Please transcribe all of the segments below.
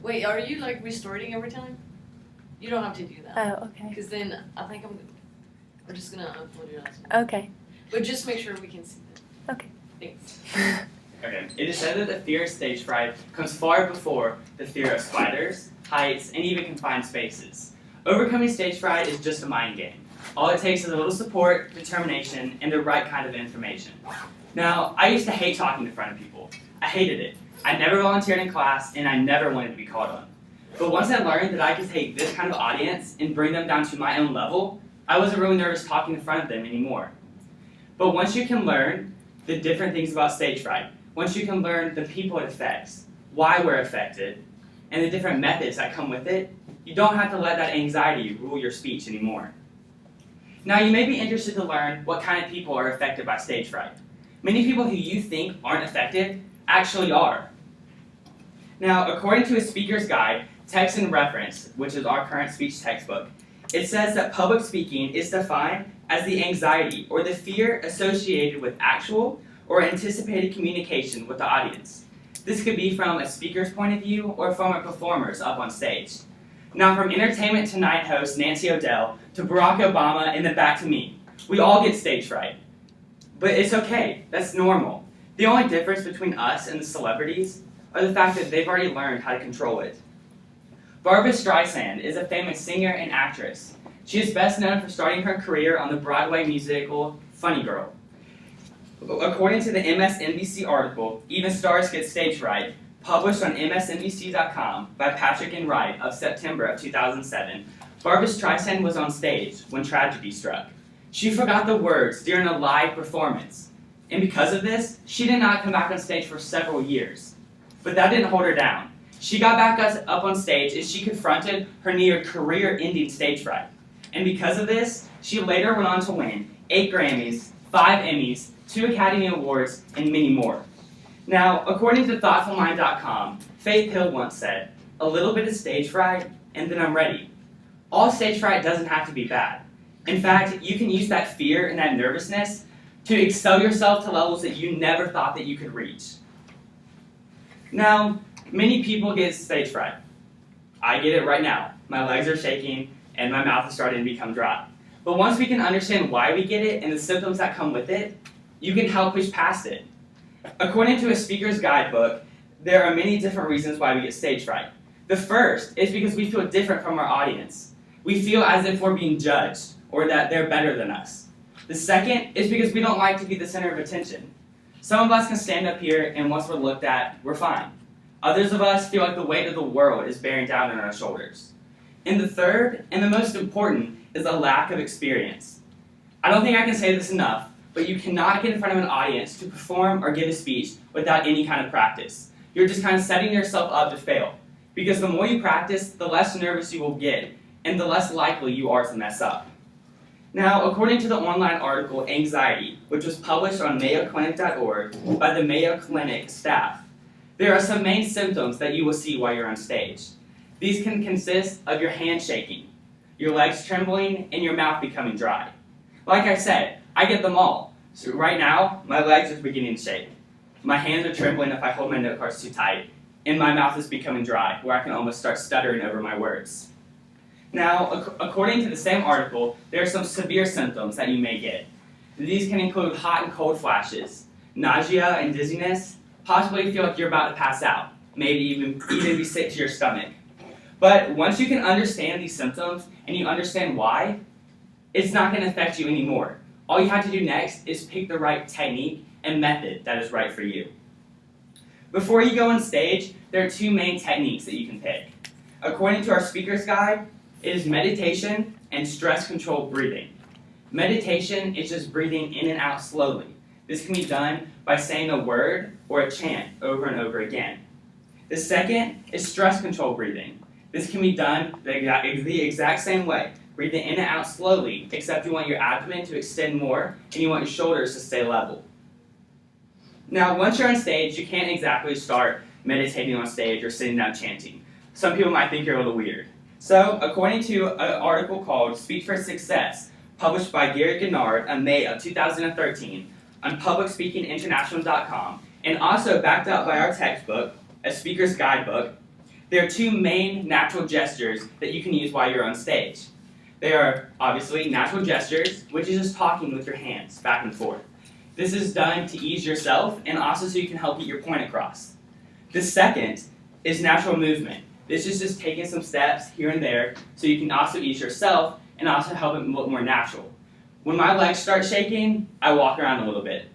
Wait, are you like restarting every time? You don't have to do that. Oh, okay. Because then I think we're just gonna upload it as Okay. But just make sure we can see it. Okay. Thanks. Okay, it is said that the fear of stage fright comes far before the fear of spiders, heights, and even confined spaces. Overcoming stage fright is just a mind game. All it takes is a little support, determination, and the right kind of information. Now, I used to hate talking in front of people. I hated it. I never volunteered in class, and I never wanted to be called on. But once I learned that I could take this kind of audience and bring them down to my own level, I wasn't really nervous talking in front of them anymore. But once you can learn the different things about stage fright, once you can learn the people it affects, why we're affected, and the different methods that come with it, you don't have to let that anxiety rule your speech anymore. Now, you may be interested to learn what kind of people are affected by stage fright. Many people who you think aren't affected actually are. Now, according to a speaker's guide, Text and Reference, which is our current speech textbook, it says that public speaking is defined as the anxiety or the fear associated with actual or anticipated communication with the audience. This could be from a speaker's point of view or from a performer's up on stage. Now, from Entertainment Tonight host Nancy O'Dell to Barack Obama and then back to me, we all get stage fright. But it's okay, that's normal. The only difference between us and the celebrities are the fact that they've already learned how to control it. Barbra Streisand is a famous singer and actress. She is best known for starting her career on the Broadway musical Funny Girl. According to the MSNBC article, Even Stars Get Stage Fright, published on MSNBC.com by Patrick and Wright of September of 2007, Barbra Streisand was on stage when tragedy struck. She forgot the words during a live performance, and because of this, she did not come back on stage for several years. But that didn't hold her down. She got back up on stage and she confronted her near career-ending stage fright. And because of this, she later went on to win 8 Grammys, 5 Emmys, 2 Academy Awards, and many more. Now, according to ThoughtfulMind.com, Faith Hill once said, "A little bit of stage fright, and then I'm ready." All stage fright doesn't have to be bad. In fact, you can use that fear and that nervousness to excel yourself to levels that you never thought that you could reach. Now, many people get stage fright. I get it right now. My legs are shaking, and my mouth is starting to become dry. But once we can understand why we get it and the symptoms that come with it, you can help push past it. According to a speaker's guidebook, there are many different reasons why we get stage fright. The first is because we feel different from our audience. We feel as if we're being judged, or that they're better than us. The second is because we don't like to be the center of attention. Some of us can stand up here, and once we're looked at, we're fine. Others of us feel like the weight of the world is bearing down on our shoulders. And the third, and the most important, is a lack of experience. I don't think I can say this enough, but you cannot get in front of an audience to perform or give a speech without any kind of practice. You're just kind of setting yourself up to fail. Because the more you practice, the less nervous you will get, and the less likely you are to mess up. Now, according to the online article Anxiety, which was published on mayoclinic.org by the Mayo Clinic staff, there are some main symptoms that you will see while you're on stage. These can consist of your hands shaking, your legs trembling, and your mouth becoming dry. Like I said, I get them all. So right now, my legs are beginning to shake. My hands are trembling if I hold my note cards too tight, and my mouth is becoming dry, where I can almost start stuttering over my words. Now, according to the same article, there are some severe symptoms that you may get. These can include hot and cold flashes, nausea and dizziness, possibly feel like you're about to pass out, maybe even be sick to your stomach. But once you can understand these symptoms and you understand why, it's not going to affect you anymore. All you have to do next is pick the right technique and method that is right for you. Before you go on stage, there are 2 main techniques that you can pick. According to our speaker's guide, it is meditation and stress-controlled breathing. Meditation is just breathing in and out slowly. This can be done by saying a word or a chant over and over again. The second is stress-controlled breathing. This can be done the exact same way, breathing in and out slowly, except you want your abdomen to extend more and you want your shoulders to stay level. Now, once you're on stage, you can't exactly start meditating on stage or sitting down chanting. Some people might think you're a little weird. So, according to an article called Speak for Success, published by Gary Gennard in May of 2013 on publicspeakinginternational.com, and also backed up by our textbook, A Speaker's Guidebook, There are two main natural gestures that you can use while you're on stage. They are obviously natural gestures, which is just talking with your hands back and forth. This is done to ease yourself and also so you can help get your point across. The second is natural movement. This is just taking some steps here and there so you can also ease yourself and also help it look more natural. When my legs start shaking, I walk around a little bit.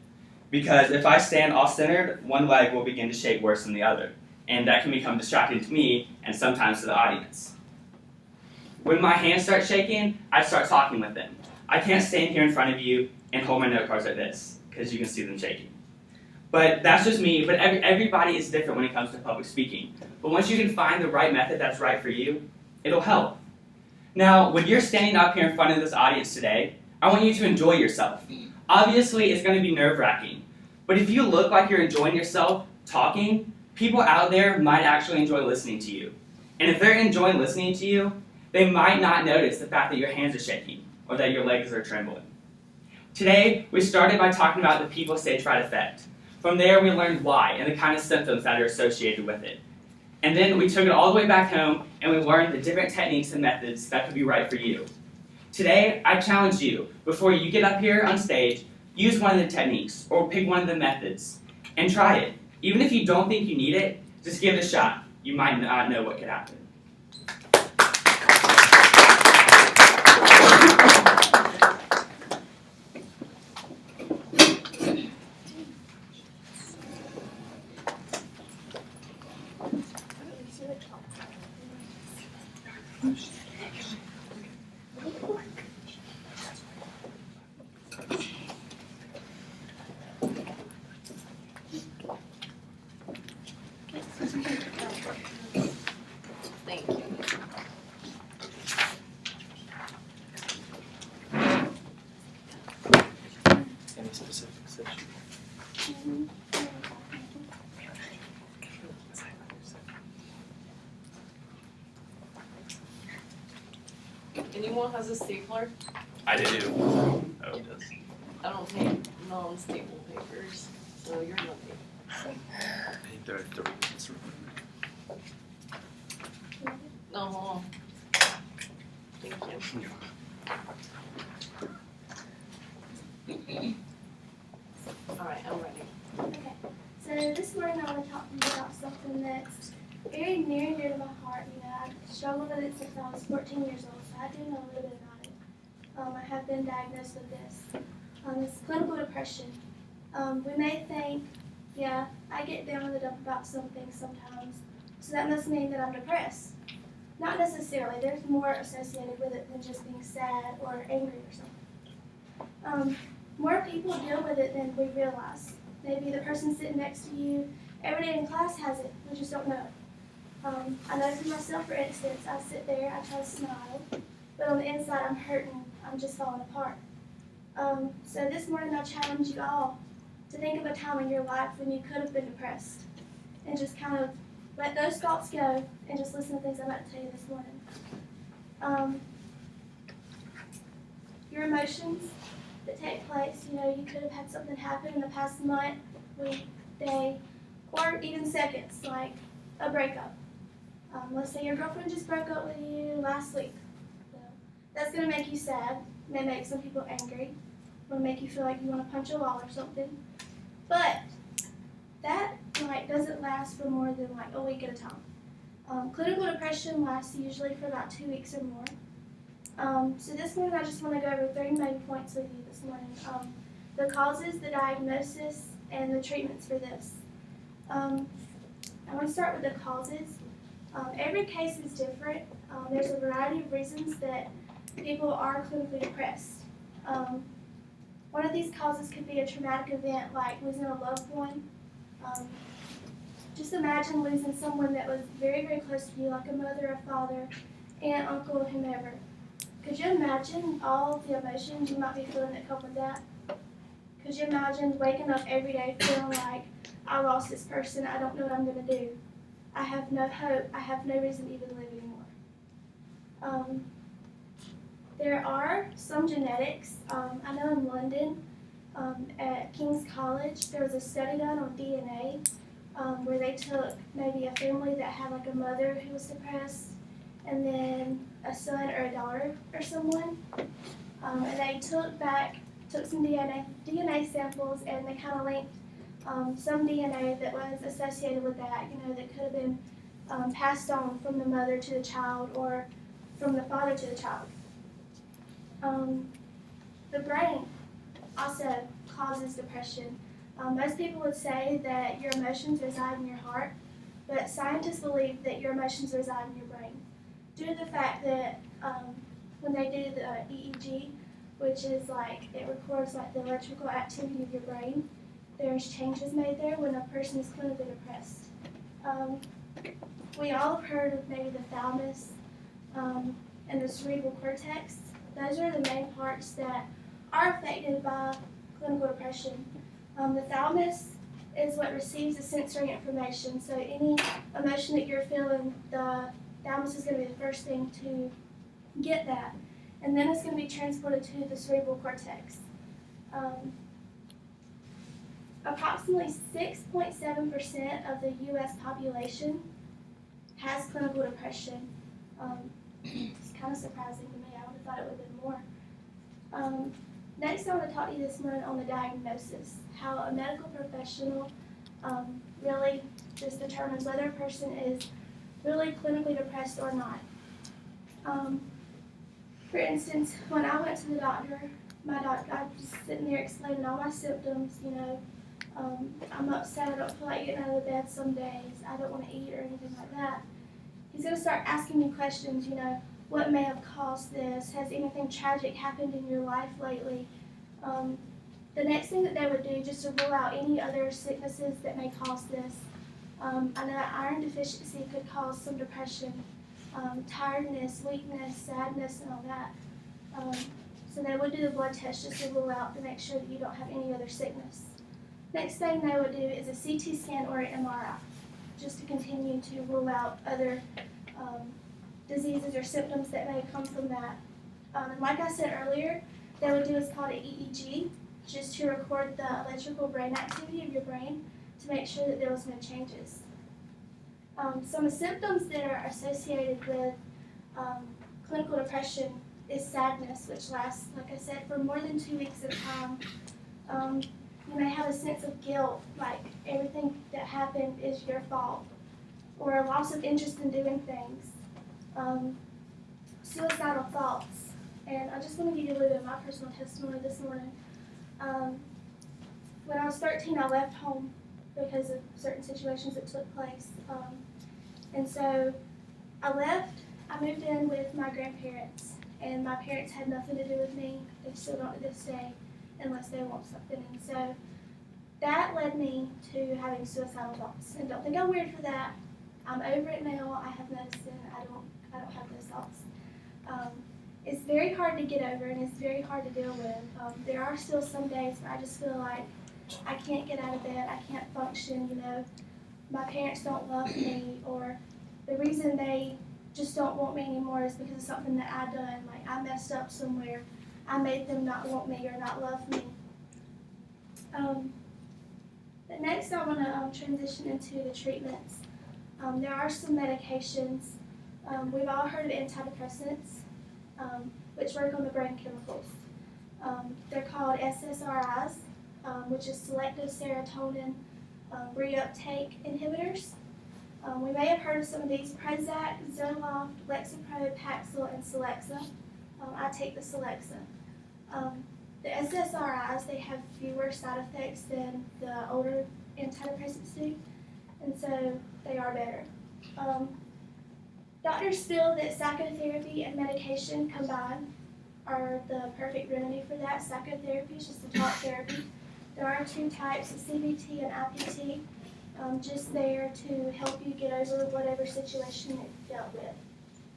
Because if I stand off-centered, one leg will begin to shake worse than the other. And that can become distracting to me and sometimes to the audience. When my hands start shaking, I start talking with them. I can't stand here in front of you and hold my note cards like this, because you can see them shaking. But that's just me, but everybody is different when it comes to public speaking. But once you can find the right method that's right for you, it'll help. Now, when you're standing up here in front of this audience today, I want you to enjoy yourself. Obviously, it's going to be nerve-wracking. But if you look like you're enjoying yourself talking, people out there might actually enjoy listening to you. And if they're enjoying listening to you, they might not notice the fact that your hands are shaking or that your legs are trembling. Today, we started by talking about the people stage fright effect. From there, we learned why and the kind of symptoms that are associated with it. And then we took it all the way back home and we learned the different techniques and methods that could be right for you. Today, I challenge you, before you get up here on stage, use one of the techniques or pick one of the methods and try it. Even if you don't think you need it, just give it a shot. You might not know what could happen. Thank you. Any specific section? Anyone has a stapler? I do. Oh, it does. I don't take non-staple papers, so you're lucky. I think there are 3. No, hold on. Thank you. Alright, I'm ready. Okay, so this morning I want to talk to you about something that's very near and dear to my heart. You know, I've struggled with it since I was 14 years old, so I do know a little bit about it. I have been diagnosed with this. It's clinical depression. We may think, yeah, I get down in the dump about something sometimes, so that must mean that I'm depressed. Not necessarily. There's more associated with it than just being sad or angry or something. More people deal with it than we realize. Maybe the person sitting next to you every day in class has it. We just don't know it. I know for myself, for instance, I sit there, I try to smile, but on the inside I'm hurting. I'm just falling apart. So this morning I challenge you all to think of a time in your life when you could have been depressed and just kind of let those thoughts go and just listen to things I'm about to tell you this morning. Your emotions that take place, you know, you could have had something happen in the past month, week, day, or even seconds, like a breakup. Let's say your girlfriend just broke up with you last week. So that's going to make you sad, may make some people angry, will make you feel like you want to punch a wall or something. But that doesn't last for more than a week at a time. Clinical depression lasts usually for about 2 weeks or more. So this morning I just want to go over 3 main points with you this morning. The causes, the diagnosis, and the treatments for this. I want to start with the causes. Every case is different. There's a variety of reasons that people are clinically depressed. One of these causes could be a traumatic event like losing a loved one. Just imagine losing someone that was very, very close to you, like a mother, a father, aunt, uncle, whomever. Could you imagine all the emotions you might be feeling that come with that? Could you imagine waking up every day feeling like, I lost this person, I don't know what I'm going to do. I have no hope, I have no reason to even live anymore. There are some genetics. I know in London, at King's College, there was a study done on DNA. where they took maybe a family that had like a mother who was depressed, and then a son or a daughter or someone, and they took some DNA samples, and they kind of linked some DNA that was associated with that, that could have been passed on from the mother to the child or from the father to the child. The brain also causes depression. Most people would say that your emotions reside in your heart, but scientists believe that your emotions reside in your brain due to the fact that when they do the EEG, which is it records the electrical activity of your brain, there's changes made there when a person is clinically depressed. We all have heard of maybe the thalamus and the cerebral cortex. Those are the main parts that are affected by clinical depression. The thalamus is what receives the sensory information. So any emotion that you're feeling, the thalamus is going to be the first thing to get that. And then it's going to be transported to the cerebral cortex. Approximately 6.7% of the U.S. population has clinical depression. It's kind of surprising to me. I would have thought it would have been more. Next, I want to talk to you this morning on the diagnosis, how a medical professional really just determines whether a person is really clinically depressed or not. For instance, when I went to the doctor, I was just sitting there explaining all my symptoms, I'm upset, I don't feel like getting out of the bed some days, I don't want to eat or anything like that. He's going to start asking me questions, what may have caused this? Has anything tragic happened in your life lately? The next thing that they would do, just to rule out any other sicknesses that may cause this, I know iron deficiency could cause some depression, tiredness, weakness, sadness, and all that. So they would do the blood test just to rule out to make sure that you don't have any other sickness. Next thing they would do is a CT scan or an MRI, just to continue to rule out other diseases or symptoms that may come from that. And like I said earlier, they would do what's called an EEG, just to record the electrical brain activity of your brain to make sure that there was no changes. Some symptoms that are associated with clinical depression is sadness, which lasts, like I said, for more than 2 weeks at a time. You may have a sense of guilt, like everything that happened is your fault, or a loss of interest in doing things. Suicidal thoughts. And I just want to give you a little bit of my personal testimony this morning. When I was 13, I left home because of certain situations that took place. And so I left, I moved in with my grandparents, and my parents had nothing to do with me. They still don't to this day unless they want something. And so that led me to having suicidal thoughts. And don't think I'm weird for that. I'm over it now. I have medicine. I don't have those thoughts. It's very hard to get over, and it's very hard to deal with. There are still some days where I just feel like I can't get out of bed, I can't function, my parents don't love me, or the reason they just don't want me anymore is because of something that I done, like I messed up somewhere, I made them not want me or not love me. But next I want to transition into the treatments. There are some medications. We've all heard of antidepressants, which work on the brain chemicals. They're called SSRIs, which is selective serotonin reuptake inhibitors. We may have heard of some of these: Prozac, Zoloft, Lexapro, Paxil, and Celexa. I take the Celexa. The SSRIs, they have fewer side effects than the older antidepressants do, and so they are better. Doctors feel that psychotherapy and medication combined are the perfect remedy for that. Psychotherapy is just the talk therapy. There are 2 types of CBT and IPT, just there to help you get over whatever situation you've dealt with.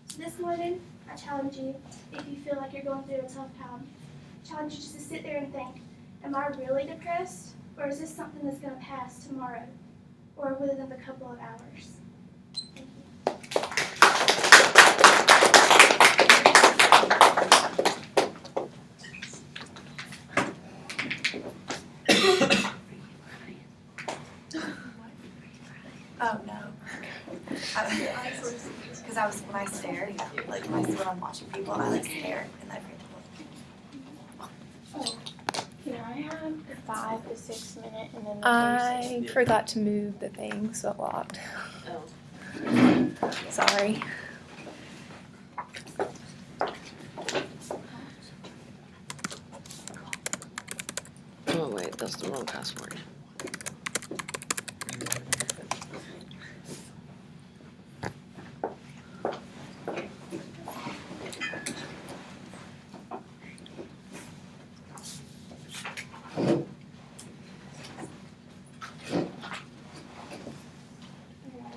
So this morning, I challenge you, if you feel like you're going through a tough time, I challenge you just to sit there and think, am I really depressed? Or is this something that's going to pass tomorrow or within a couple of hours? Thank you. Because when I stare, like when I'm watching people, I like stare and I forget to look. Can I have the 5 to 6 minute and then the I forgot to move the thing, so it locked. Oh. Sorry. Oh wait, that's the wrong password.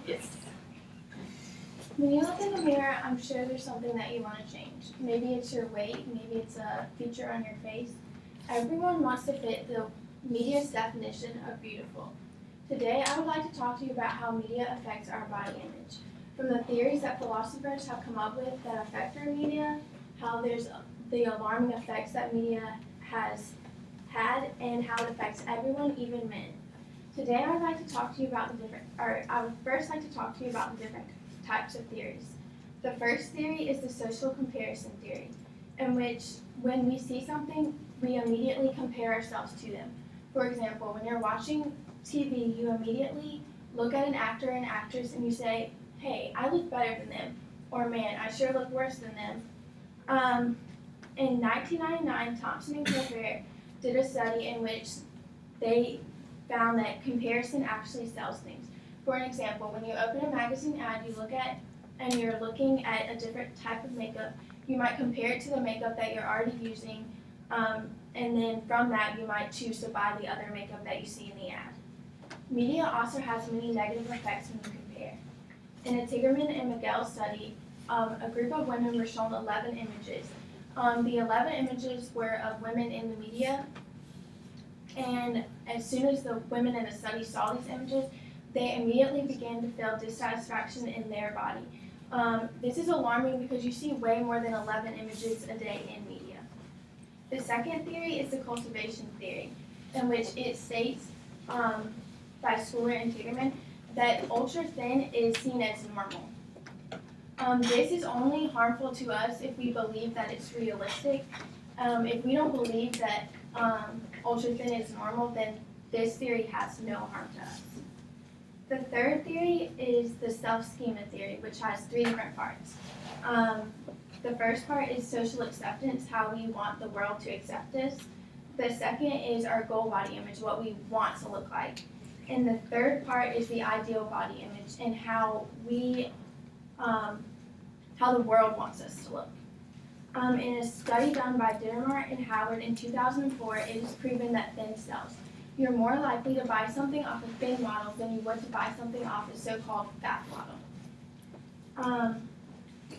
Yes. When you look in the mirror, I'm sure there's something that you want to change. Maybe it's your weight, maybe it's a feature on your face. Everyone wants to fit the media's definition of beautiful. Today, I would like to talk to you about how media affects our body image. From the theories that philosophers have come up with that affect our media, how there's the alarming effects that media has had, and how it affects everyone, even men. Today, I would like to talk to you about I would first like to talk to you about the different types of theories. The first theory is the social comparison theory, in which when we see something, we immediately compare ourselves to them. For example, when you're watching TV, you immediately look at an actor and actress and you say, hey, I look better than them, or man, I sure look worse than them. In 1999, Thompson and Colbert did a study in which they found that comparison actually sells things. For an example, when you open a magazine ad, you look at and you're looking at a different type of makeup, you might compare it to the makeup that you're already using, and then from that you might choose to buy the other makeup that you see in the ad. Media also has many negative effects when you compare. In a Tigerman and Miguel study, a group of women were shown 11 images. The 11 images were of women in the media, and as soon as the women in the study saw these images, they immediately began to feel dissatisfaction in their body. This is alarming because you see way more than 11 images a day in media. The second theory is the cultivation theory, in which it states by Schooler and Tigerman that ultra thin is seen as normal. This is only harmful to us if we believe that it's realistic. If we don't believe that ultra thin is normal, then this theory has no harm to us. The third theory is the self-schema theory, which has 3 different parts. The first part is social acceptance, how we want the world to accept us. The second is our goal body image, what we want to look like. And the third part is the ideal body image and how the world wants us to look. In a study done by Dittermart and Howard in 2004, it is proven that thin sells. You're more likely to buy something off a thin model than you would to buy something off a so-called fat model.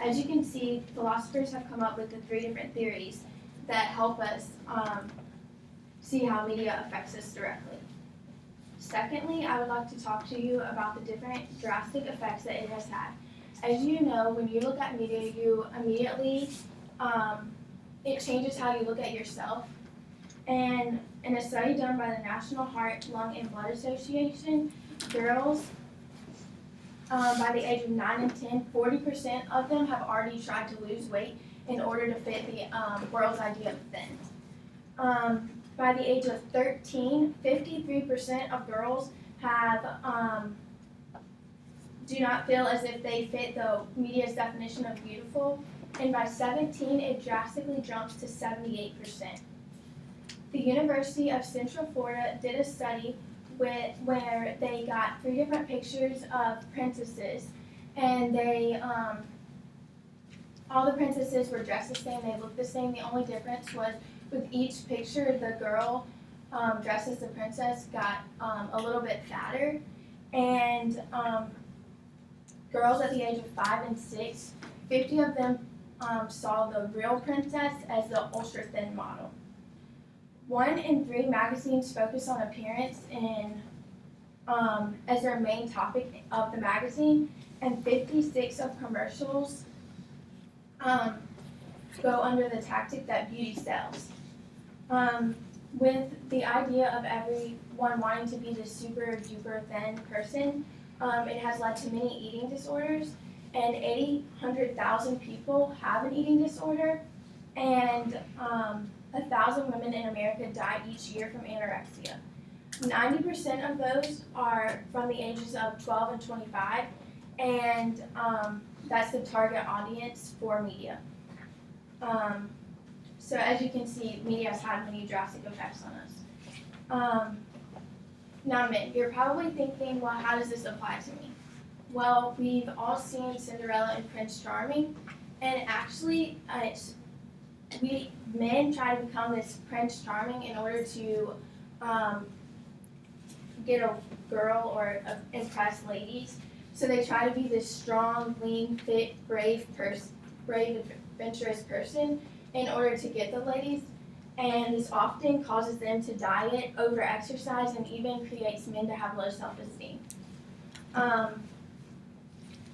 As you can see, philosophers have come up with the 3 different theories that help us see how media affects us directly. Secondly, I would like to talk to you about the different drastic effects that it has had. As you know, when you look at media, you immediately, it changes how you look at yourself. And in a study done by the National Heart, Lung, and Blood Association, girls by the age of 9 and 10, 40% of them have already tried to lose weight in order to fit the world's idea of thin. By the age of 13, 53% of girls do not feel as if they fit the media's definition of beautiful, and by 17, it drastically jumps to 78%. The University of Central Florida did a study where they got 3 different pictures of princesses, and they all the princesses were dressed the same, they looked the same. The only difference was with each picture, the girl dressed as the princess got a little bit fatter, and girls at the age of 5 and 6, 50 of them saw the real princess as the ultra thin model. 1 in 3 magazines focus on appearance as their main topic of the magazine, and 56 of commercials go under the tactic that beauty sells. With the idea of everyone wanting to be the super duper thin person, it has led to many eating disorders, and 800,000 people have an eating disorder, and 1,000 women in America die each year from anorexia. 90% of those are from the ages of 12 and 25, and that's the target audience for media. So as you can see, media has had many drastic effects on us. Now, men, you're probably thinking, well, how does this apply to me? Well, we've all seen Cinderella and Prince Charming, and actually, men try to become this Prince Charming in order to get a girl or impress ladies. So they try to be this strong, lean, fit, brave, adventurous person in order to get the ladies. And this often causes them to diet, over-exercise, and even creates men to have low self-esteem.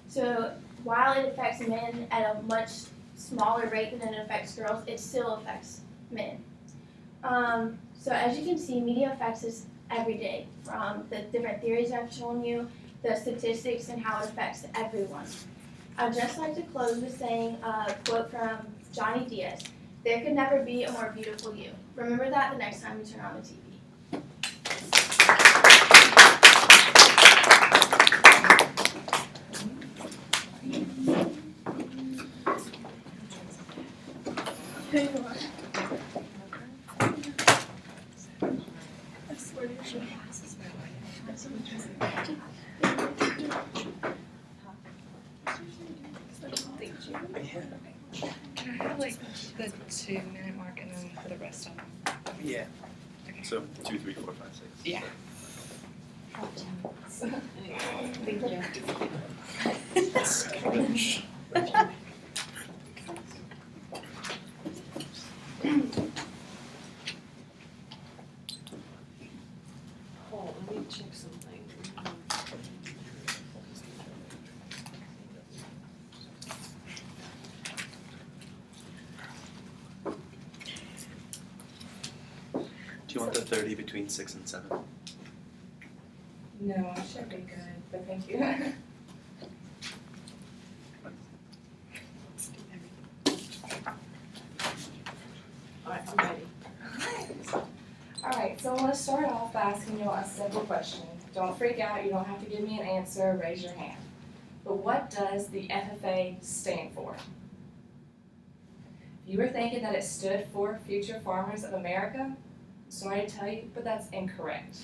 So while it affects men at a much smaller rate than it affects girls, it still affects men. So as you can see, media affects us every day, from the different theories I've shown you, the statistics, and how it affects everyone. I'd just like to close with saying a quote from Johnny Diaz: "There could never be a more beautiful you." Remember that the next time you turn on the TV. Can I have like the 2-minute mark and then the rest of them? Yeah. So 2, 3, 4, 5, 6. Yeah. Thank you. Oh, let me check something. Do you want the 30 between 6 and 7? No, I should be good, but thank you. Alright, I'm ready. Alright, so I want to start off by asking you a simple question. Don't freak out, you don't have to give me an answer, raise your hand. But what does the FFA stand for? If you were thinking that it stood for Future Farmers of America, sorry to tell you, but that's incorrect.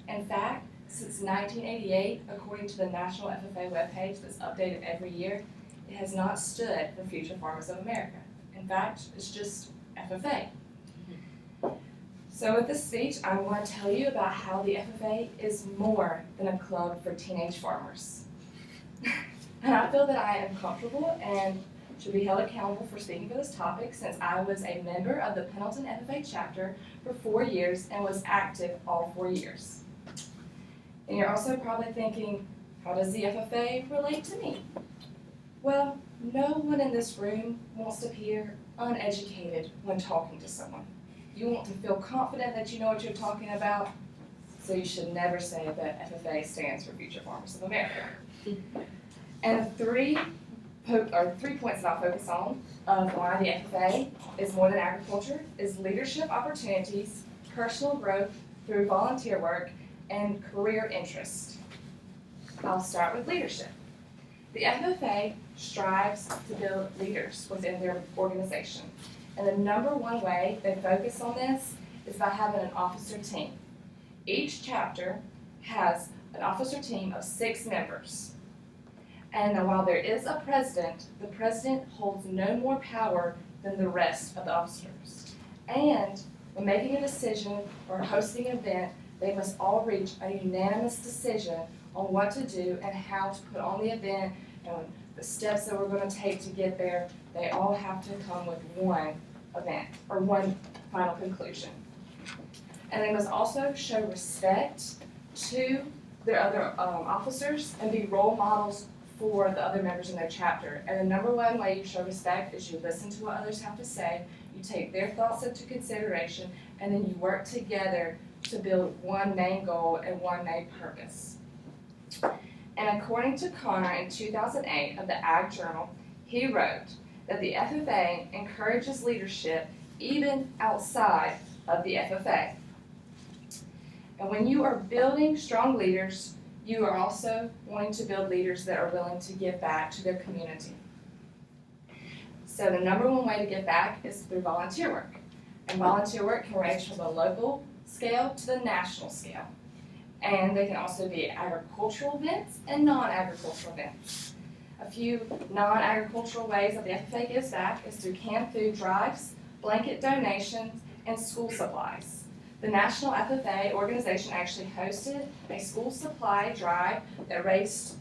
In fact, since 1988, according to the National FFA webpage that's updated every year, it has not stood for Future Farmers of America. In fact, it's just FFA. So with this speech, I want to tell you about how the FFA is more than a club for teenage farmers. And I feel that I am comfortable and should be held accountable for speaking for this topic, since I was a member of the Pendleton FFA chapter for 4 years and was active all 4 years. And you're also probably thinking, how does the FFA relate to me? Well, no one in this room wants to appear uneducated when talking to someone. You want to feel confident that you know what you're talking about, so you should never say that FFA stands for Future Farmers of America. And the three points that I'll focus on of why the FFA is more than agriculture is leadership opportunities, personal growth through volunteer work, and career interest. I'll start with leadership. The FFA strives to build leaders within their organization. And the number one way they focus on this is by having an officer team. Each chapter has an officer team of 6 members. And while there is a president, the president holds no more power than the rest of the officers. And when making a decision or hosting an event, they must all reach a unanimous decision on what to do and how to put on the event and the steps that we're going to take to get there. They all have to come with one event or one final conclusion. And they must also show respect to their other officers and be role models for the other members in their chapter. And the number one way you show respect is you listen to what others have to say, you take their thoughts into consideration, and then you work together to build one main goal and one main purpose. And according to Connor in 2008 of the Ag Journal, he wrote that the FFA encourages leadership even outside of the FFA. And when you are building strong leaders, you are also wanting to build leaders that are willing to give back to their community. So the number one way to give back is through volunteer work. And volunteer work can range from the local scale to the national scale. And they can also be agricultural events and non-agricultural events. A few non-agricultural ways that the FFA gives back is through canned food drives, blanket donations, and school supplies. The National FFA organization actually hosted a school supply drive that raised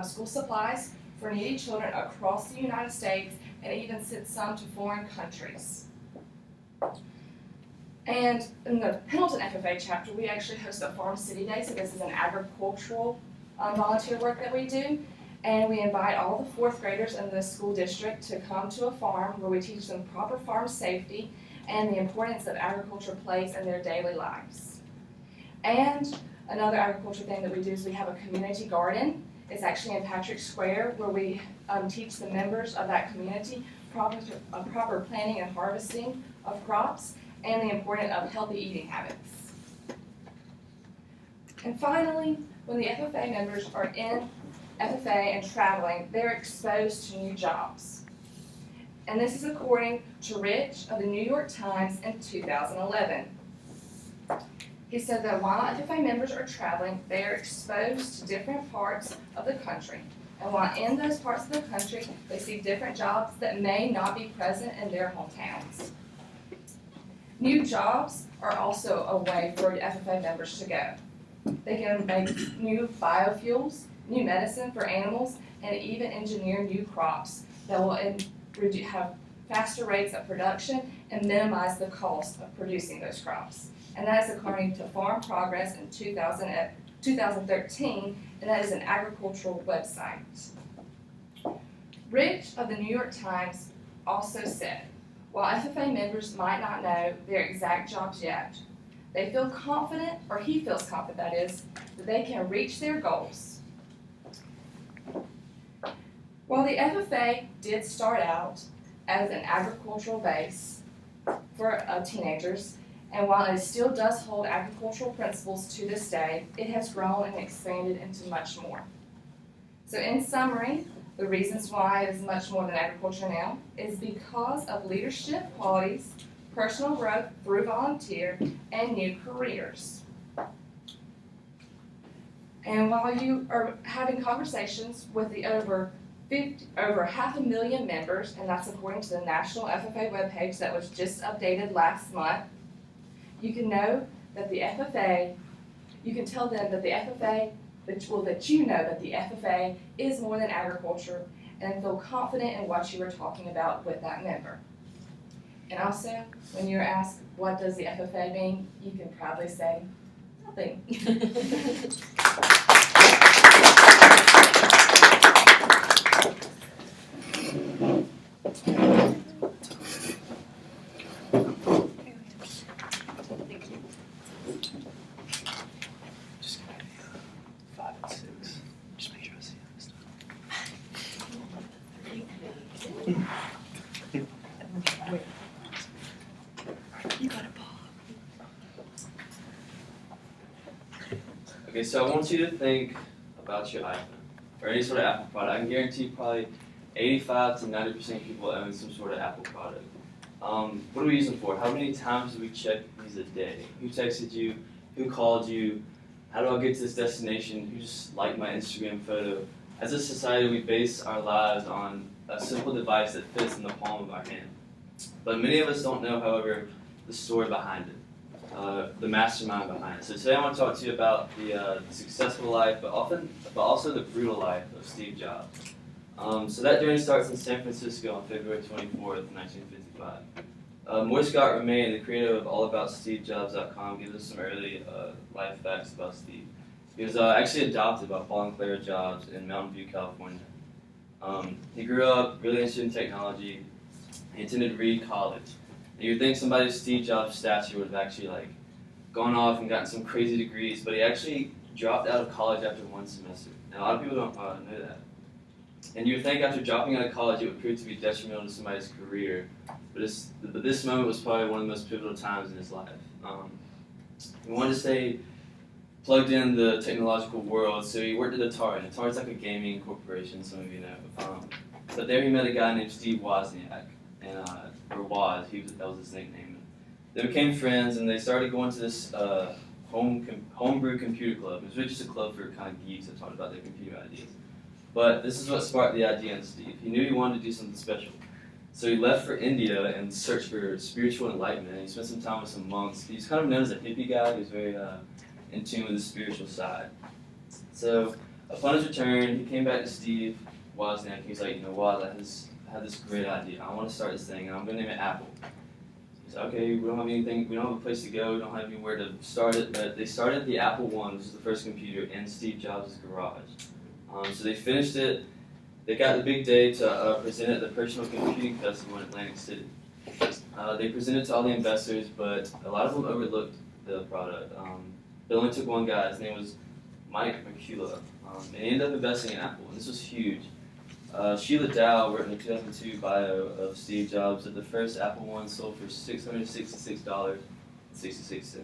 school supplies for needy children across the United States and even sent some to foreign countries. And in the Pendleton FFA chapter, we actually host a Farm City Day, so this is an agricultural volunteer work that we do. And we invite all the fourth graders in the school district to come to a farm where we teach them proper farm safety and the importance that agriculture plays in their daily lives. And another agriculture thing that we do is we have a community garden. It's actually in Patrick Square where we teach the members of that community proper planting and harvesting of crops and the importance of healthy eating habits. And finally, when the FFA members are in FFA and traveling, they're exposed to new jobs. And this is according to Rich of the New York Times in 2011. He said that while FFA members are traveling, they are exposed to different parts of the country. And while in those parts of the country, they see different jobs that may not be present in their hometowns. New jobs are also a way for FFA members to go. They can make new biofuels, new medicine for animals, and even engineer new crops that will have faster rates of production and minimize the cost of producing those crops. And that is according to Farm Progress in 2013, and that is an agricultural website. Rich of the New York Times also said, while FFA members might not know their exact jobs yet, they feel confident, or he feels confident that is, that they can reach their goals. While the FFA did start out as an agricultural base for teenagers, and while it still does hold agricultural principles to this day, it has grown and expanded into much more. So in summary, the reasons why it is much more than agriculture now is because of leadership qualities, personal growth through volunteer, and new careers. And while you are having conversations with the over 500,000 members, and that's according to the National FFA webpage that was just updated last month, you can know that the FFA, you can tell them that the FFA, that you know that the FFA is more than agriculture, and feel confident in what you are talking about with that member. And also, when you're asked, what does the FFA mean, you can proudly say, nothing. Just gonna be 5 and 6. Just make sure I see this stuff. You got a ball. Okay, so I want you to think about your iPhone or any sort of Apple product. I can guarantee probably 85 to 90% of people own some sort of Apple product. What do we use them for? How many times do we check these a day? Who texted you? Who called you? How do I get to this destination? Who just liked my Instagram photo? As a society, we base our lives on a simple device that fits in the palm of our hand. But many of us don't know, however, the story behind it, the mastermind behind it. So today I want to talk to you about the successful life, but also the brutal life of Steve Jobs. So that journey starts in San Francisco on February 24th, 1955. Moy Scott Romain, the creator of allaboutstevejobs.com, gives us some early life facts about Steve. He was actually adopted by Paul and Clara Jobs in Mountain View, California. He grew up really interested in technology. He attended Reed College. And you would think somebody with Steve Jobs' stature would have actually gone off and gotten some crazy degrees, but he actually dropped out of college after one semester. And a lot of people don't know that. And you would think after dropping out of college it would prove to be detrimental to somebody's career, but this moment was probably one of the most pivotal times in his life. He wanted to stay plugged in the technological world, so he worked at Atari. And Atari's like a gaming corporation, some of you know. But there he met a guy named Steve Wozniak, and or Woz, that was his nickname. They became friends, and they started going to this homebrew computer club. It was really just a club for kind of geeks that talked about their computer ideas. But this is what sparked the idea in Steve. He knew he wanted to do something special. So he left for India and searched for spiritual enlightenment. He spent some time with some monks. He's kind of known as a hippie guy. He was very in tune with the spiritual side. So upon his return, he came back to Steve Wozniak. He was like, Woz, I had this great idea. I want to start this thing, and I'm going to name it Apple. He's like, okay, we don't have anything, we don't have a place to go, we don't have anywhere to start it, but they started the Apple I, which was the first computer, in Steve Jobs' garage. So they finished it. They got the big day to present at the Personal Computing Festival in Atlantic City. They presented to all the investors, but a lot of them overlooked the product. It only took one guy. His name was Mike McCullough, and he ended up investing in Apple, and this was huge. Sheila Dow wrote in the 2002 bio of Steve Jobs that the first Apple I sold for $666.66.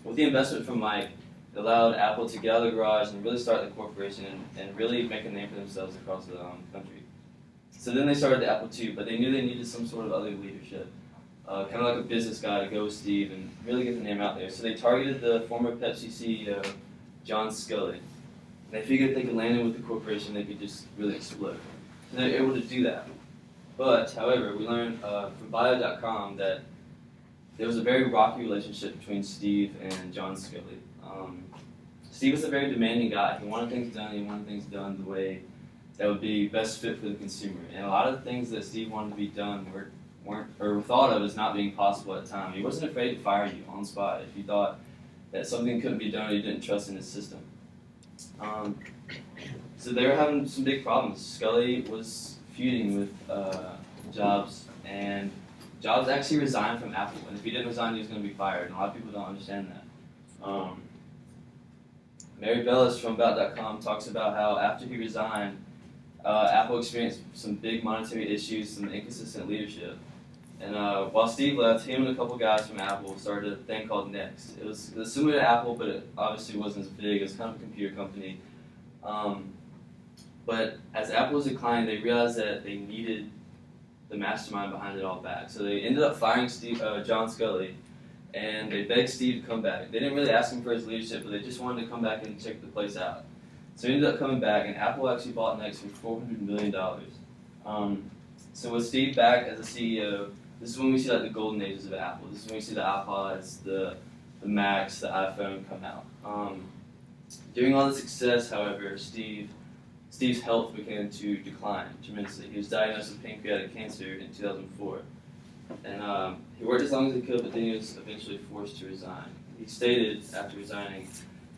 With the investment from Mike, it allowed Apple to get out of the garage and really start the corporation and really make a name for themselves across the country. So then they started the Apple II, but they knew they needed some sort of other leadership, kind of like a business guy to go with Steve and really get the name out there. So they targeted the former Pepsi CEO, John Sculley. They figured if they could land in with the corporation, they could just really explode. So they were able to do that. But, however, we learned from Bio.com that there was a very rocky relationship between Steve and John Sculley. Steve was a very demanding guy. He wanted things done. He wanted things done the way that would be best fit for the consumer. And a lot of the things that Steve wanted to be done were thought of as not being possible at the time. He wasn't afraid to fire you on the spot if he thought that something couldn't be done or he didn't trust in his system. So they were having some big problems. Sculley was feuding with Jobs, and Jobs actually resigned from Apple. And if he didn't resign, he was going to be fired. And a lot of people don't understand that. Mary Bellis from About.com talks about how after he resigned, Apple experienced some big monetary issues, some inconsistent leadership. And while Steve left, him and a couple guys from Apple started a thing called Next. It was similar to Apple, but it obviously wasn't as big. It was kind of a computer company. But as Apple was declining, they realized that they needed the mastermind behind it all back. So they ended up firing John Sculley, and they begged Steve to come back. They didn't really ask him for his leadership, but they just wanted to come back and check the place out. So he ended up coming back, and Apple actually bought Next for $400 million. So with Steve back as a CEO, this is when we see like the golden ages of Apple. This is when we see the iPods, the Macs, the iPhone come out. During all the success, however, Steve's health began to decline tremendously. He was diagnosed with pancreatic cancer in 2004. And he worked as long as he could, but then he was eventually forced to resign. He stated after resigning,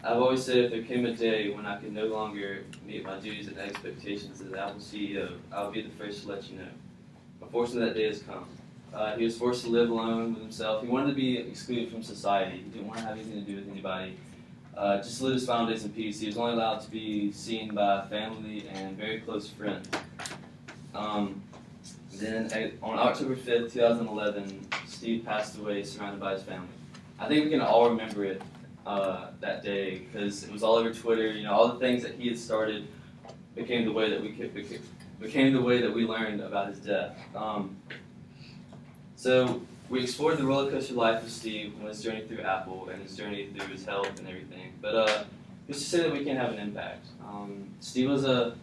"I've always said if there came a day when I could no longer meet my duties and expectations as Apple CEO, I'll be the first to let you know. Unfortunately, that day has come." He was forced to live alone with himself. He wanted to be excluded from society. He didn't want to have anything to do with anybody. Just to live his final days in peace. He was only allowed to be seen by family and very close friends. Then on October 5th, 2011, Steve passed away surrounded by his family. I think we can all remember it that day because it was all over Twitter. All the things that he had started became the way that we learned about his death. So we explored the roller coaster life of Steve and his journey through Apple and his journey through his health and everything. But just to say that we can have an impact. Steve was a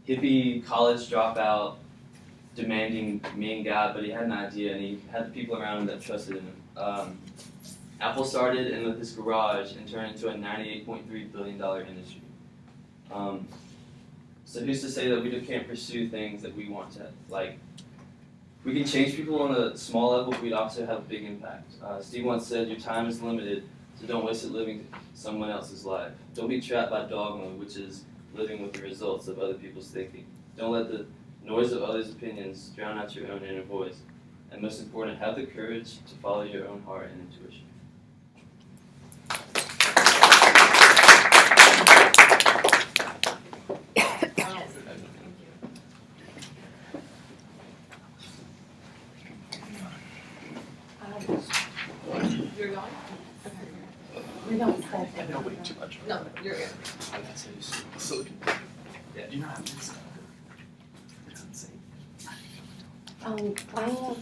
hippie college dropout, demanding, mean guy, but he had an idea and he had the people around him that trusted in him. Apple started in his garage and turned into a $98.3 billion industry. So who's to say that we can't pursue things that we want to, like, we can change people on a small level, but we'd also have a big impact. Steve once said, "Your time is limited, so don't waste it living someone else's life. Don't be trapped by dogma, which is living with the results of other people's thinking. Don't let the noise of others' opinions drown out your own inner voice. And most important, have the courage to follow your own heart and intuition." We don't say. Yeah, no, wait, too much. No, you're good. Silicon. Yeah, do you not have this? It's insane. I want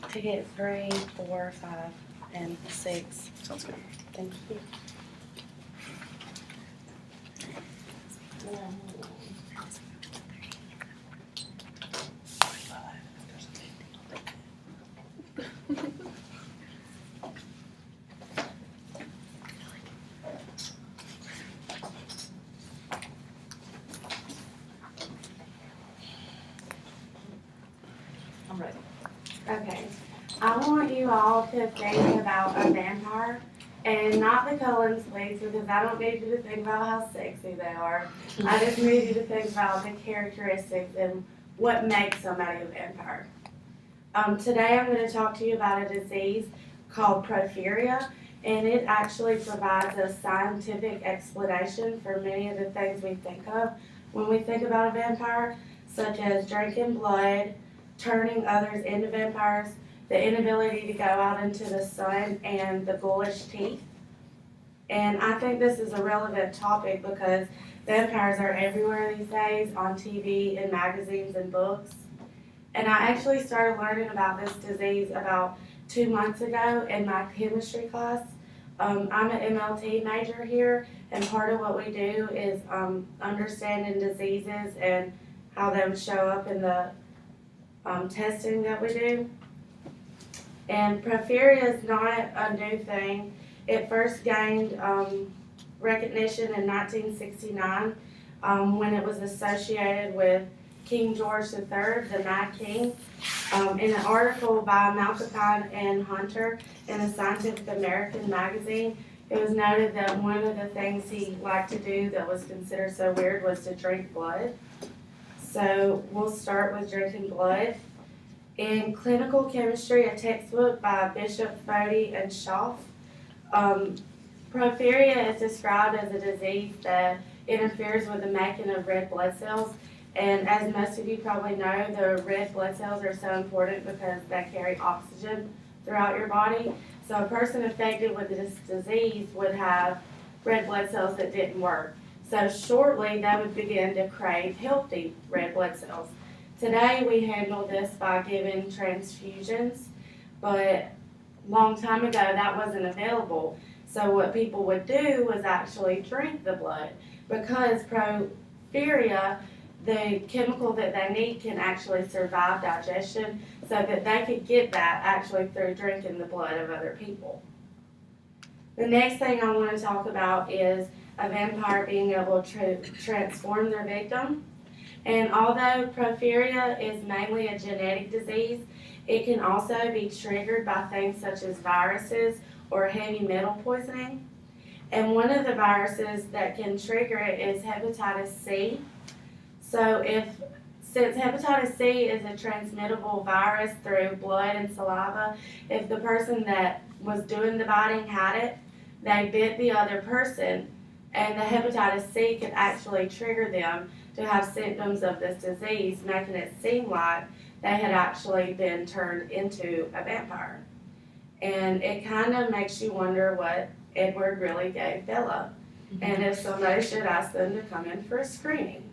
ticket 3, 4, 5, and 6. Sounds good. Thank you. I'm ready. Okay. I want you all to think about a vampire and not the Cullens, please, because I don't need you to think about how sexy they are. I just need you to think about the characteristics and what makes somebody a vampire. Today I'm going to talk to you about a disease called porphyria, and it actually provides a scientific explanation for many of the things we think of when we think about a vampire, such as drinking blood, turning others into vampires, the inability to go out into the sun, and the ghoulish teeth. And I think this is a relevant topic because vampires are everywhere these days on TV and magazines and books. And I actually started learning about this disease about 2 months ago in my chemistry class. I'm an MLT major here, and part of what we do is understanding diseases and how they would show up in the testing that we do. And porphyria is not a new thing. It first gained recognition in 1969 when it was associated with King George III, the Mad King. In an article by Malkapine and Hunter in the Scientific American magazine, it was noted that one of the things he liked to do that was considered so weird was to drink blood. So we'll start with drinking blood. In Clinical Chemistry, a textbook by Bishop, Fody, and Schaff, porphyria is described as a disease that interferes with the making of red blood cells. And as most of you probably know, the red blood cells are so important because they carry oxygen throughout your body. So a person affected with this disease would have red blood cells that didn't work. So shortly, they would begin to crave healthy red blood cells. Today, we handle this by giving transfusions, but long time ago, that wasn't available. So what people would do was actually drink the blood because porphyria, the chemical that they need, can actually survive digestion, so that they could get that actually through drinking the blood of other people. The next thing I want to talk about is a vampire being able to transform their victim. And although porphyria is mainly a genetic disease, it can also be triggered by things such as viruses or heavy metal poisoning. And one of the viruses that can trigger it is hepatitis C. So since hepatitis C is a transmittable virus through blood and saliva, if the person that was doing the biting had it, they bit the other person, and the hepatitis C could actually trigger them to have symptoms of this disease, making it seem like they had actually been turned into a vampire. And it kind of makes you wonder what Edward really gave Bella, and if somebody should ask them to come in for a screening.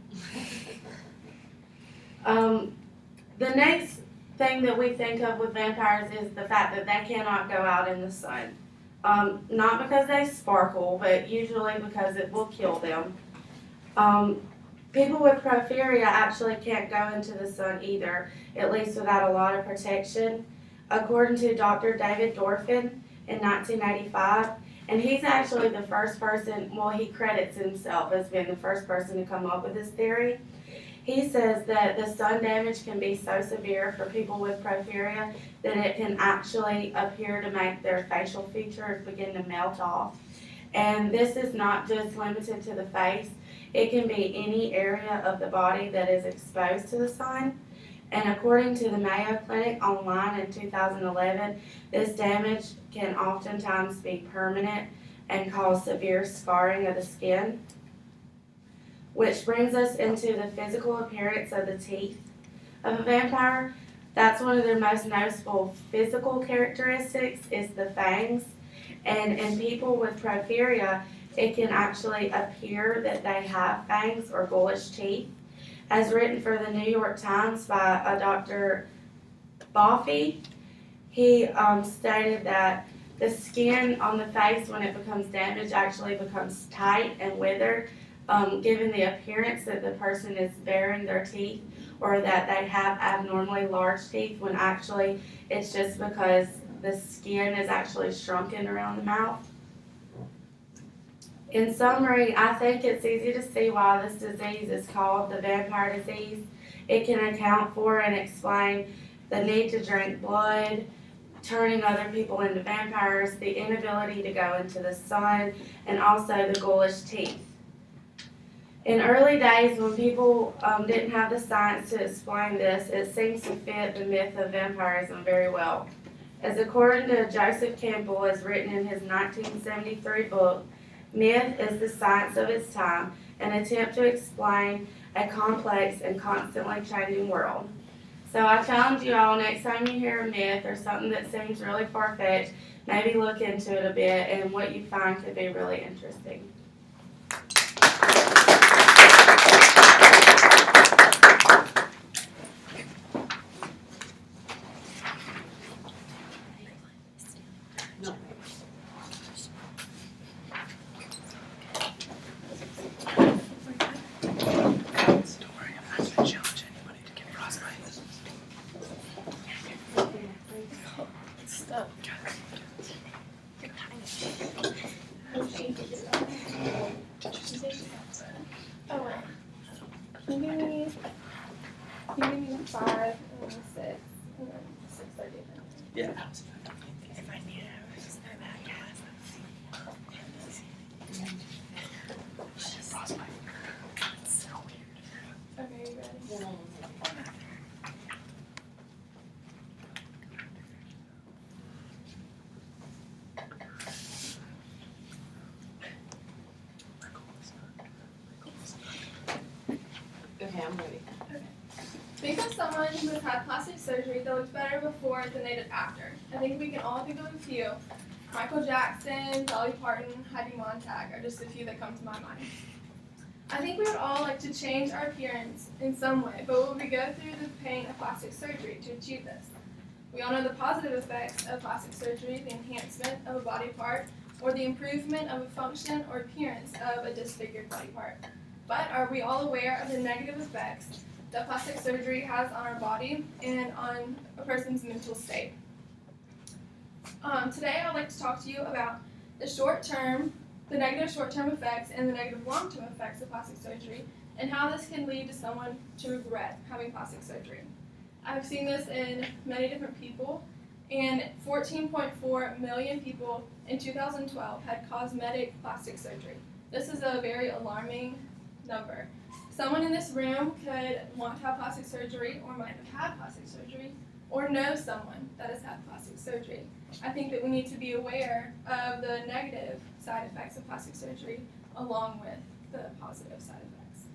The next thing that we think of with vampires is the fact that they cannot go out in the sun. Not because they sparkle, but usually because it will kill them. People with porphyria actually can't go into the sun either, at least without a lot of protection. According to Dr. David Dorfin in 1985, and he's actually the first person, well, he credits himself as being the first person to come up with this theory. He says that the sun damage can be so severe for people with porphyria that it can actually appear to make their facial features begin to melt off. And this is not just limited to the face. It can be any area of the body that is exposed to the sun. And according to the Mayo Clinic online in 2011, this damage can oftentimes be permanent and cause severe scarring of the skin. Which brings us into the physical appearance of the teeth of a vampire. That's one of their most noticeable physical characteristics is the fangs. And in people with porphyria, it can actually appear that they have fangs or ghoulish teeth. As written for the New York Times by a Dr. Boffey, he stated that the skin on the face, when it becomes damaged, actually becomes tight and withered, giving the appearance that the person is baring their teeth or that they have abnormally large teeth, when actually it's just because the skin is actually shrunken around the mouth. In summary, I think it's easy to see why this disease is called the vampire disease. It can account for and explain the need to drink blood, turning other people into vampires, the inability to go into the sun, and also the ghoulish teeth. In early days, when people didn't have the science to explain this, it seems to fit the myth of vampirism very well. As according to Joseph Campbell, as written in his 1973 book, Myth is the Science of Its Time, an attempt to explain a complex and constantly changing world. So I challenge you all, next time you hear a myth or something that seems really far-fetched, maybe look into it a bit, and what you find could be really interesting. Stop. Oh, wait. Can you give me 5 and then 6 and then 6:30? Yeah. If I need it, I would just know that, guys. It's so weird. Okay, you ready? Okay, I'm ready. Think of someone who has had plastic surgery that looks better before than they did after. I think we can all think of a few. Michael Jackson, Dolly Parton, Heidi Montag are just a few that come to my mind. I think we would all like to change our appearance in some way, but will we go through the pain of plastic surgery to achieve this? We all know the positive effects of plastic surgery, the enhancement of a body part, or the improvement of a function or appearance of a disfigured body part. But are we all aware of the negative effects that plastic surgery has on our body and on a person's mental state? Today I would like to talk to you about the negative short-term effects and the negative long-term effects of plastic surgery, and how this can lead to someone to regret having plastic surgery. I've seen this in many different people, and 14.4 million people in 2012 had cosmetic plastic surgery. This is a very alarming number. Someone in this room could want to have plastic surgery, or might have had plastic surgery, or know someone that has had plastic surgery. I think that we need to be aware of the negative side effects of plastic surgery along with the positive side effects.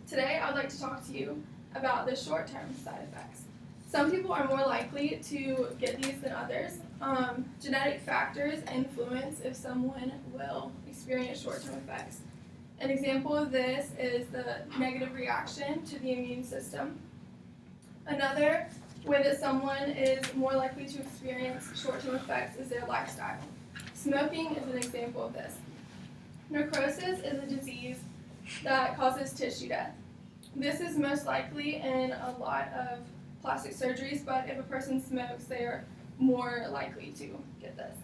Today I would like to talk to you about the short-term side effects. Some people are more likely to get these than others. Genetic factors influence if someone will experience short-term effects. An example of this is the negative reaction to the immune system. Another way that someone is more likely to experience short-term effects is their lifestyle. Smoking is an example of this. Necrosis is a disease that causes tissue death. This is most likely in a lot of plastic surgeries, but if a person smokes, they are more likely to get this.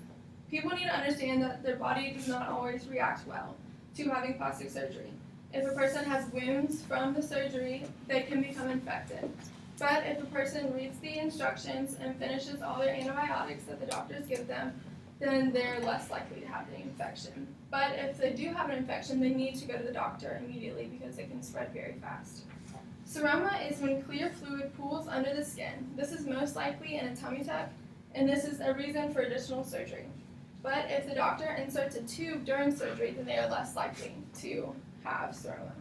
People need to understand that their body does not always react well to having plastic surgery. If a person has wounds from the surgery, they can become infected. But if a person reads the instructions and finishes all their antibiotics that the doctors give them, then they're less likely to have the infection. But if they do have an infection, they need to go to the doctor immediately because it can spread very fast. Seroma is when clear fluid pools under the skin. This is most likely in a tummy tuck, and this is a reason for additional surgery. But if the doctor inserts a tube during surgery, then they are less likely to have seroma.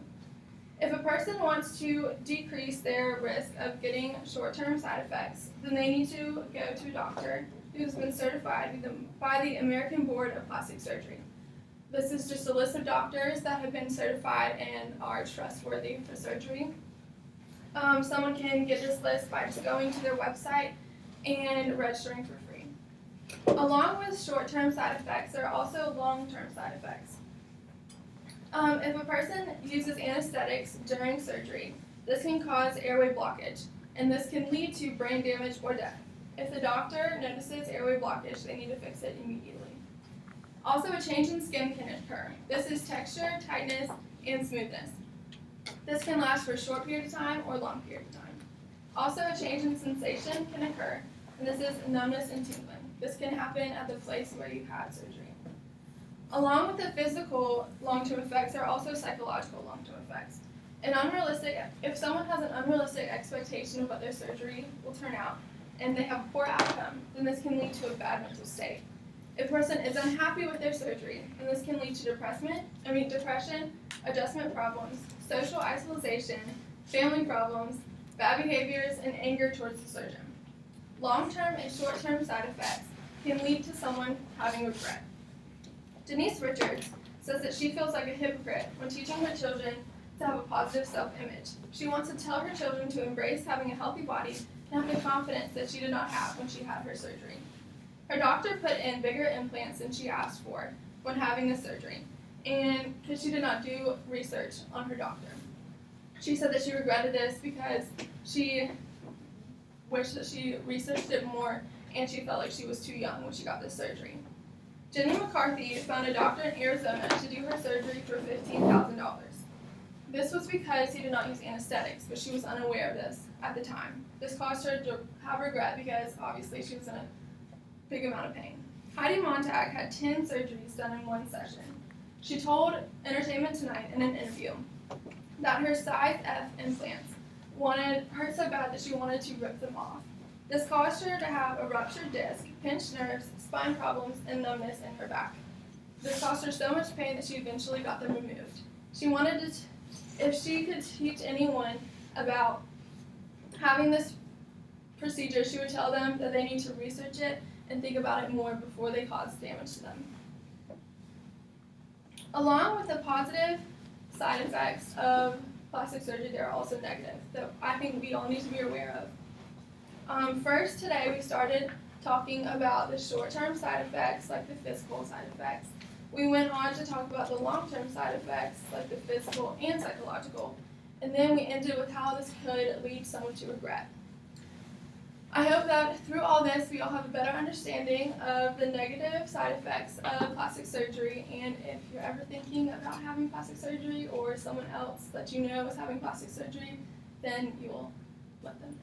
If a person wants to decrease their risk of getting short-term side effects, then they need to go to a doctor who's been certified by the American Board of Plastic Surgery. This is just a list of doctors that have been certified and are trustworthy for surgery. Someone can get this list by just going to their website and registering for free. Along with short-term side effects, there are also long-term side effects. If a person uses anesthetics during surgery, this can cause airway blockage, and this can lead to brain damage or death. If the doctor notices airway blockage, they need to fix it immediately. Also, a change in skin can occur. This is texture, tightness, and smoothness. This can last for a short period of time or a long period of time. Also, a change in sensation can occur, and this is numbness and tingling. This can happen at the place where you had surgery. Along with the physical long-term effects, there are also psychological long-term effects. If someone has an unrealistic expectation of what their surgery will turn out, and they have a poor outcome, then this can lead to a bad mental state. If a person is unhappy with their surgery, then this can lead to depression, adjustment problems, social isolation, family problems, bad behaviors, and anger towards the surgeon. Long-term and short-term side effects can lead to someone having regret. Denise Richards says that she feels like a hypocrite when teaching her children to have a positive self-image. She wants to tell her children to embrace having a healthy body and have the confidence that she did not have when she had her surgery. Her doctor put in bigger implants than she asked for when having the surgery, and because she did not do research on her doctor. She said that she regretted this because she wished that she researched it more, and she felt like she was too young when she got this surgery. Jenny McCarthy found a doctor in Arizona to do her surgery for $15,000. This was because he did not use anesthetics, but she was unaware of this at the time. This caused her to have regret because obviously she was in a big amount of pain. Heidi Montag had 10 surgeries done in one session. She told Entertainment Tonight in an interview that her size F implants hurt so bad that she wanted to rip them off. This caused her to have a ruptured disc, pinched nerves, spine problems, and numbness in her back. This caused her so much pain that she eventually got them removed. She wanted to, if she could teach anyone about having this procedure, she would tell them that they need to research it and think about it more before they cause damage to them. Along with the positive side effects of plastic surgery, there are also negative that I think we all need to be aware of. First, today we started talking about the short-term side effects, like the physical side effects. We went on to talk about the long-term side effects, like the physical and psychological. And then we ended with how this could lead someone to regret. I hope that through all this, we all have a better understanding of the negative side effects of plastic surgery. And if you're ever thinking about having plastic surgery or someone else that you know is having plastic surgery, then you will let them know.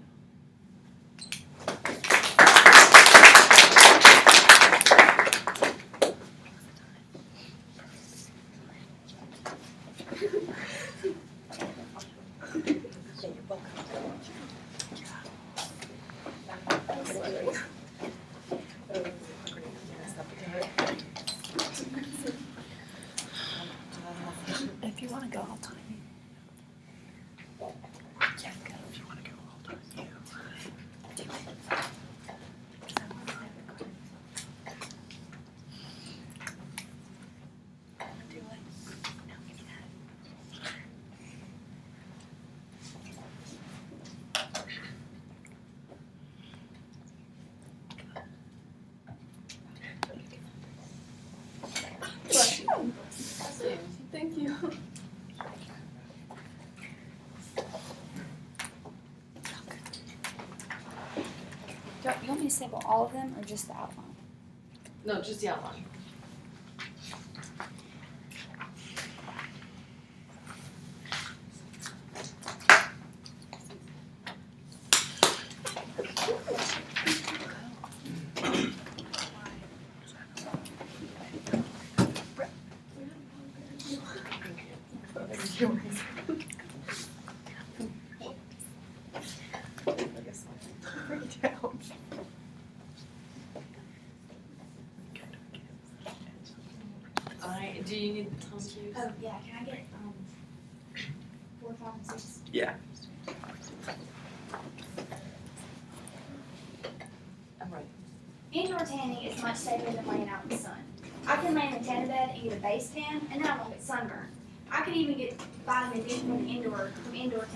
If you want to go, I'll time you. Yeah, go if you want to go. I'll time you. Do it. Do it. No, give me that. Bless you. Thank you. Do you want me to sample all of them or just the outline? No, just the outline. Do you need the tone cues? Oh, yeah, can I get 4 5 Yeah. I'm ready. Indoor tanning is much safer than laying out in the sun. I can lay in the tanning bed and get a base tan, and then I won't get sunburned. I could even get vitamin D from indoor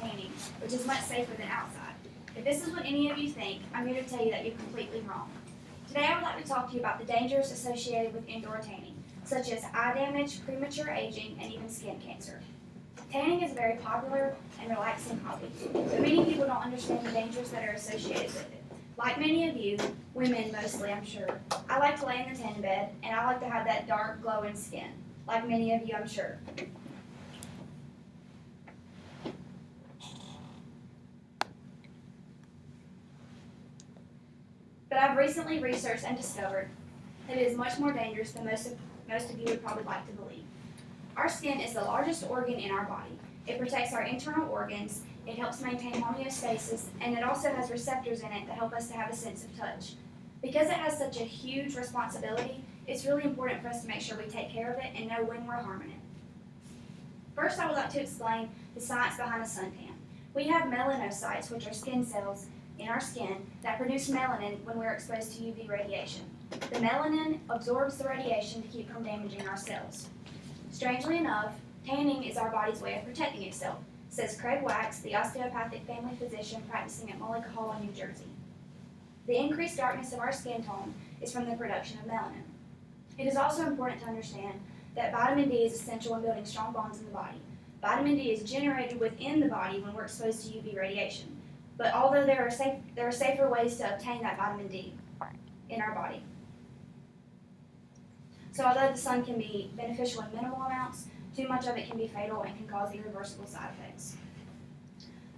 tanning, which is much safer than outside. If this is what any of you think, I'm here to tell you that you're completely wrong. Today I would like to talk to you about the dangers associated with indoor tanning, such as eye damage, premature aging, and even skin cancer. Tanning is a very popular and relaxing hobby, but many people don't understand the dangers that are associated with it. Like many of you, women mostly I'm sure, I like to lay in the tanning bed and I like to have that dark glowing skin, like many of you I'm sure. But I've recently researched and discovered that it is much more dangerous than most of you would probably like to believe. Our skin is the largest organ in our body. It protects our internal organs, it helps maintain homeostasis, and it also has receptors in it that help us to have a sense of touch. Because it has such a huge responsibility, it's really important for us to make sure we take care of it and know when we're harming it. First, I would like to explain the science behind a suntan. We have melanocytes, which are skin cells in our skin that produce melanin when we're exposed to UV radiation. The melanin absorbs the radiation to keep from damaging our cells. Strangely enough, tanning is our body's way of protecting itself, says Craig Wax, the osteopathic family physician practicing at Mullica Hall in New Jersey. The increased darkness of our skin tone is from the production of melanin. It is also important to understand that vitamin D is essential in building strong bonds in the body. Vitamin D is generated within the body when we're exposed to UV radiation. But although there are safer ways to obtain that vitamin D in our body. So although the sun can be beneficial in minimal amounts, too much of it can be fatal and can cause irreversible side effects.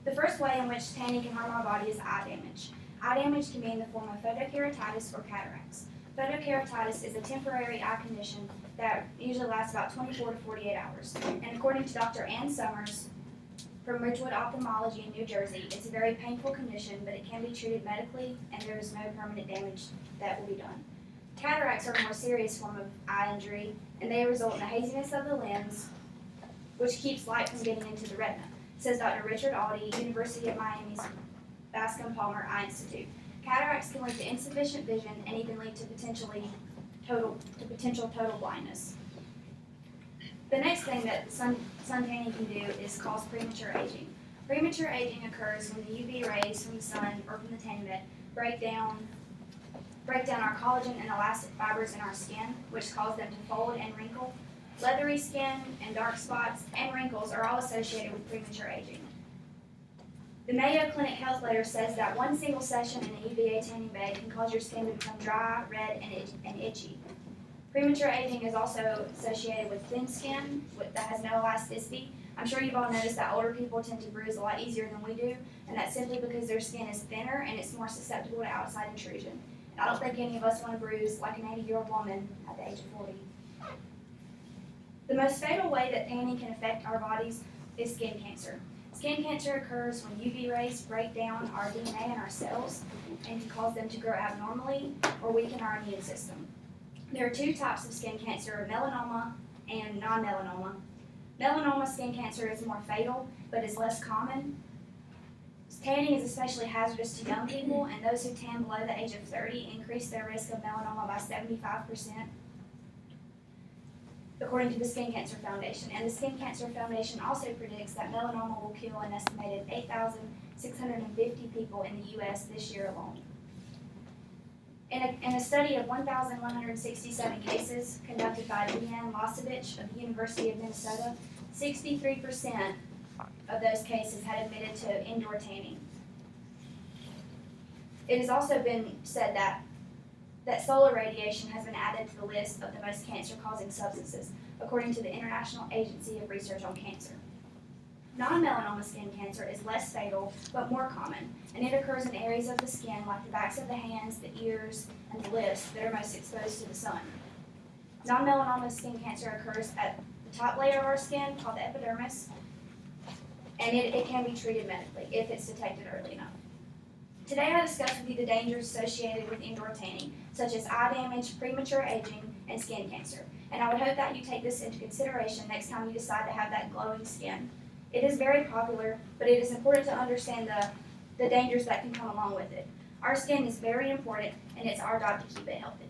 The first way in which tanning can harm our body is eye damage. Eye damage can be in the form of photokeratitis or cataracts. Photokeratitis is a temporary eye condition that usually lasts about 24 to 48 hours. And according to Dr. Ann Summers from Ridgewood Ophthalmology in New Jersey, it's a very painful condition, but it can be treated medically and there is no permanent damage that will be done. Cataracts are a more serious form of eye injury, and they result in the haziness of the lens, which keeps light from getting into the retina, says Dr. Richard Aldi, University of Miami's Bascom Palmer Eye Institute. Cataracts can lead to insufficient vision and even lead to potential total blindness. The next thing that sun tanning can do is cause premature aging. Premature aging occurs when the UV rays from the sun or from the tanning bed break down our collagen and elastic fibers in our skin, which cause them to fold and wrinkle. Leathery skin and dark spots and wrinkles are all associated with premature aging. The Mayo Clinic Health Letter says that one single session in a UVA tanning bed can cause your skin to become dry, red, and itchy. Premature aging is also associated with thin skin that has no elasticity. I'm sure you've all noticed that older people tend to bruise a lot easier than we do, and that's simply because their skin is thinner and it's more susceptible to outside intrusion. I don't think any of us want to bruise like an 80-year-old woman at the age of 40. The most fatal way that tanning can affect our bodies is skin cancer. Skin cancer occurs when UV rays break down our DNA and our cells and can cause them to grow abnormally or weaken our immune system. There are two types of skin cancer, melanoma and non-melanoma. Melanoma skin cancer is more fatal, but is less common. Tanning is especially hazardous to young people, and those who tan below the age of 30 increase their risk of melanoma by 75%, according to the Skin Cancer Foundation. And the Skin Cancer Foundation also predicts that melanoma will kill an estimated 8,650 people in the U.S. this year alone. In a study of 1,167 cases conducted by Deanne Losevich of the University of Minnesota, 63% of those cases had admitted to indoor tanning. It has also been said that solar radiation has been added to the list of the most cancer-causing substances, according to the International Agency of Research on Cancer. Non-melanoma skin cancer is less fatal, but more common, and it occurs in areas of the skin like the backs of the hands, the ears, and the lips that are most exposed to the sun. Non-melanoma skin cancer occurs at the top layer of our skin, called the epidermis, and it can be treated medically if it's detected early enough. Today I discussed with you the dangers associated with indoor tanning, such as eye damage, premature aging, and skin cancer. And I would hope that you take this into consideration next time you decide to have that glowing skin It is very popular, but it is important to understand the dangers that can come along with it. Our skin is very important, and it's our job to keep it healthy.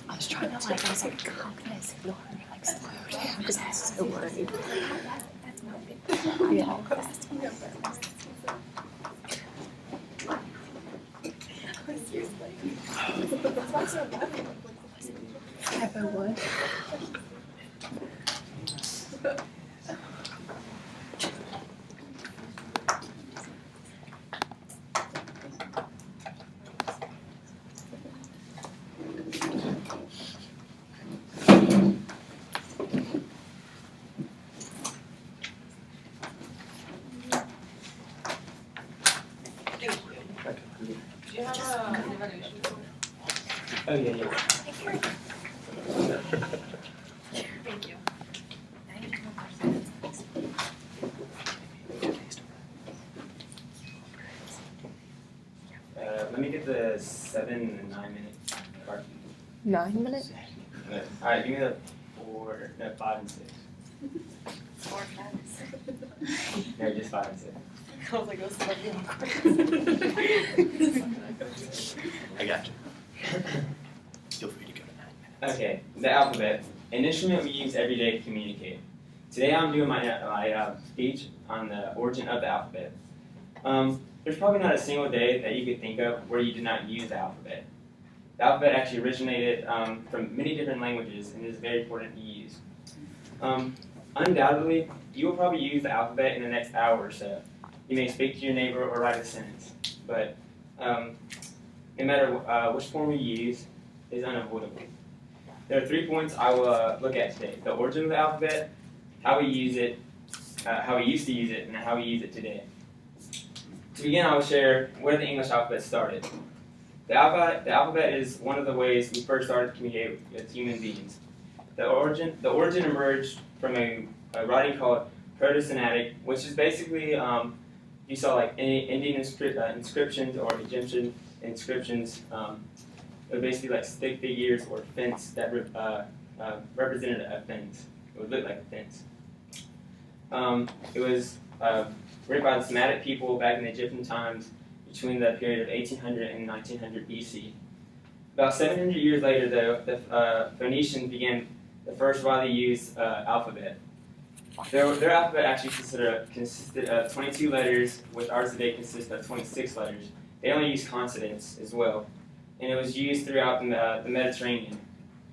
I was trying to like, I was like, how can I say your like slow down? Because I was so worried. That's my big yeah. If I would. Oh yeah, yeah. Thank you. Let me get the 7 and 9 minute part. 9 minutes? Alright, give me the 5 and 6. 4, 5, 6. No, just 5 and 6. I was like, this is like I got you. Feel free to go to 9 minutes. Okay, the alphabet, an instrument we use every day to communicate. Today I'm doing my speech on the origin of the alphabet. There's probably not a single day that you could think of where you did not use the alphabet. The alphabet actually originated from many different languages and is very important to use. Undoubtedly, you will probably use the alphabet in the next hour or so. You may speak to your neighbor or write a sentence, but no matter which form you use is unavoidable. There are 3 points I will look at today: the origin of the alphabet, how we use it, how we used to use it, and how we use it today. To begin, I will share where the English alphabet started. The alphabet is one of the ways we first started to communicate with human beings. The origin emerged from a writing called Proto-Sinaitic, which is basically you saw like Indian inscriptions or Egyptian inscriptions. It would basically like stick figures or fence that represented a fence. It would look like a fence. It was written by the Semitic people back in the Egyptian times between the period of 1800 and 1900 BC. About 700 years later, though, the Phoenicians began the first widely used alphabet. Their alphabet actually consisted of 22 letters, which ours today consists of 26 letters. They only used consonants as well, and it was used throughout the Mediterranean.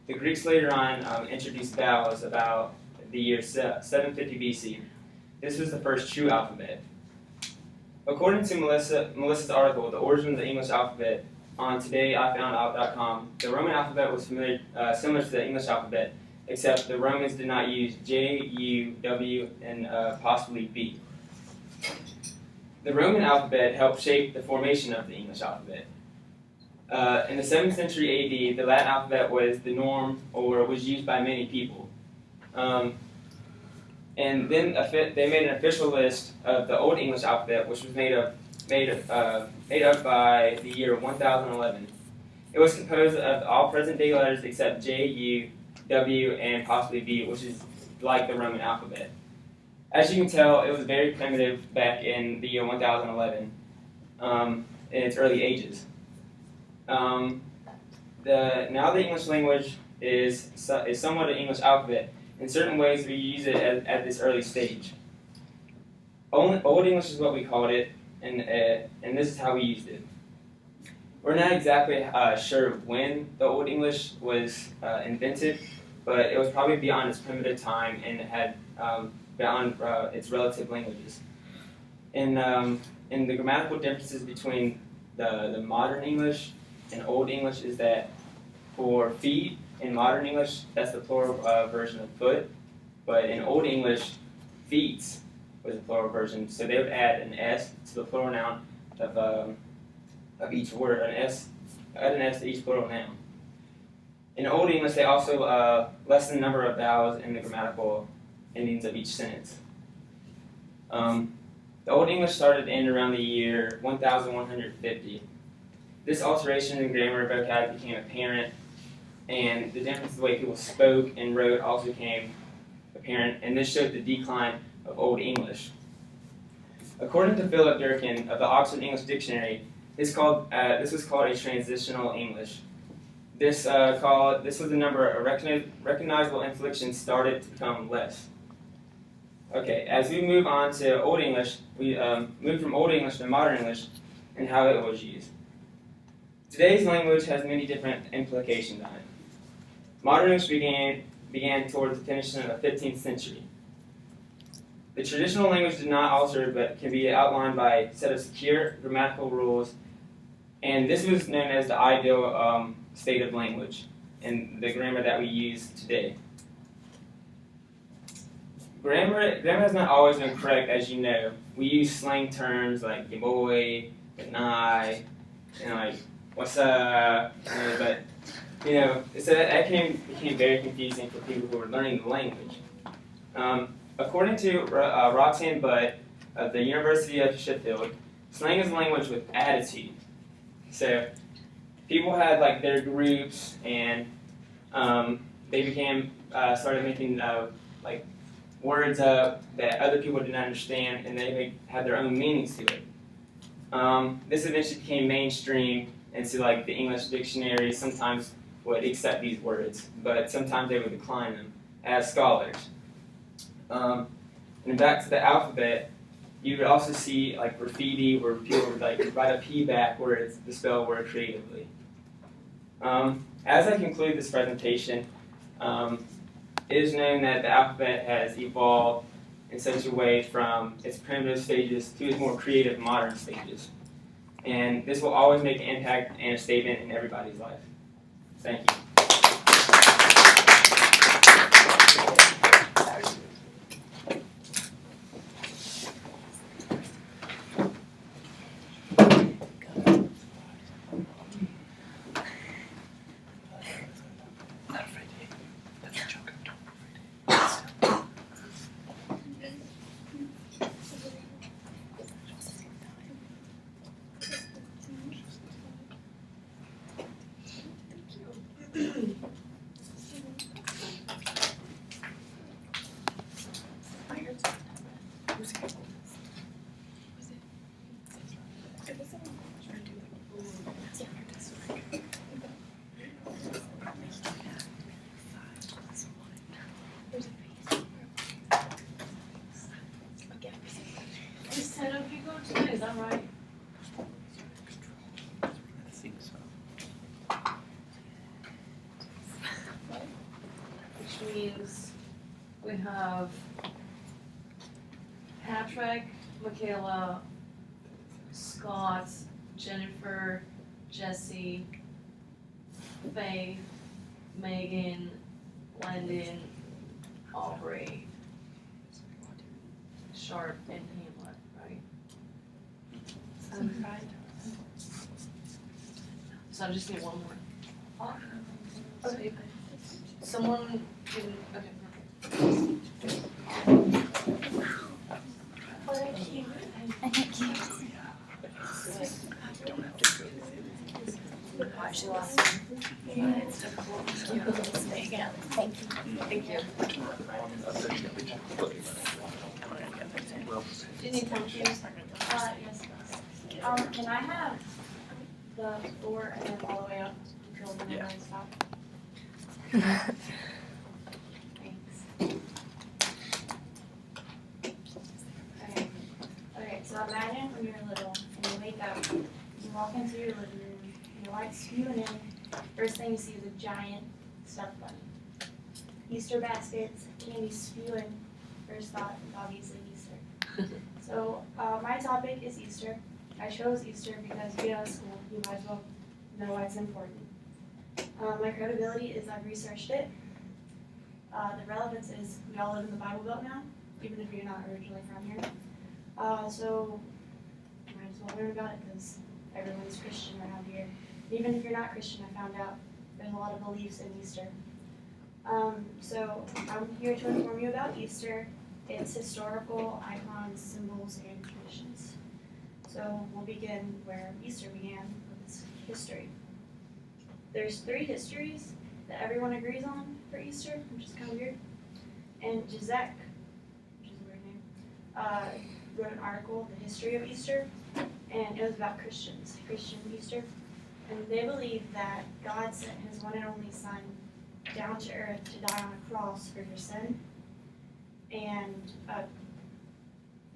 The Greeks later on introduced vowels about the year 750 BC. This was the first true alphabet. According to Melissa's article, The Origin of the English Alphabet, on todayifoundout.com, the Roman alphabet was similar to the English alphabet, except the Romans did not use J, U, W, and possibly B. The Roman alphabet helped shape the formation of the English alphabet. In the 7th century AD, the Latin alphabet was the norm, or was used by many people. And then they made an official list of the Old English alphabet, which was made up by the year 1011. It was composed of all present-day letters except J, U, W, and possibly B, which is like the Roman alphabet. As you can tell, it was very primitive back in the year 1011, in its early ages. Now the English language is somewhat an English alphabet. In certain ways, we use it at this early stage. Old English is what we called it, and this is how we used it. We're not exactly sure when the Old English was invented, but it was probably beyond its primitive time and it had beyond its relative languages. And the grammatical differences between the modern English and Old English is that for feet, in modern English, that's the plural version of foot, but in Old English, feet was the plural version, so they would add an S to the plural noun of each word, add an S to each plural noun. In Old English, they also lessen the number of vowels in the grammatical endings of each sentence. The Old English started to end around the year 1150. This alteration in grammar and vocab became apparent, and the difference in the way people spoke and wrote also became apparent, and this showed the decline of Old English. According to Philip Durkin of the Oxford English Dictionary, this was called a transitional English. This was the number of recognizable inflections started to become less. Okay, as we move on to Old English, we move from Old English to Modern English and how it was used. Today's language has many different implications on it. Modern English began towards the finish of the 15th century. The traditional language did not alter, but can be outlined by a set of secure grammatical rules, and this was known as the ideal state of language in the grammar that we use today. Grammar has not always been correct, as you know. We use slang terms like "ya boy," "good night," like "what's up," but so that became very confusing for people who were learning the language. According to Roxanne Budd of the University of Sheffield, slang is a language with attitude. So people had like their groups, and they started making like words up that other people didn't understand, and they had their own meanings to it. This eventually became mainstream, and so like the English dictionary sometimes would accept these words, but sometimes they would decline them as scholars. And back to the alphabet, you would also see like graffiti where people would like write a P backwards to spell word creatively. As I conclude this presentation, it is known that the alphabet has evolved in such a way from its primitive stages to its more creative modern stages. And this will always make an impact and a statement in everybody's life. Thank you. Is 10 of you going tonight, is that right? I think so. Which means we have Patrick, Michaela, Scott, Jennifer, Jesse, Faith, Megan, Landon, Aubrey, Sharp, and Hamlet, right? So I just need one more. Okay. Someone can, okay, perfect. Thank you. Don't have to go. She lost one. It's difficult. Thank you. Thank you. Do you need tissues? Yes. Can I have the floor and then all the way up until the Yeah. stop? Thanks. Okay, so imagine when you're little and you wake up, you walk into your living room, and your light's spewing in. First thing you see is a giant stuffed bunny. Easter baskets, candy spewing. First thought is obviously Easter. So my topic is Easter. I chose Easter because being out of school, you might as well know why it's important. My credibility is I've researched it. The relevance is we all live in the Bible Belt now, even if you're not originally from here. So you might as well learn about it because everyone's Christian around here. Even if you're not Christian, I found out there's a lot of beliefs in Easter. So I'm here to inform you about Easter, its historical icons, symbols, and traditions. So we'll begin where Easter began, with its history. There's 3 histories that everyone agrees on for Easter, which is kind of weird. And Jezek, which is a weird name, wrote an article, The History of Easter, and it was about Christians, Christian Easter. And they believe that God sent his one and only son down to earth to die on a cross for your sin. And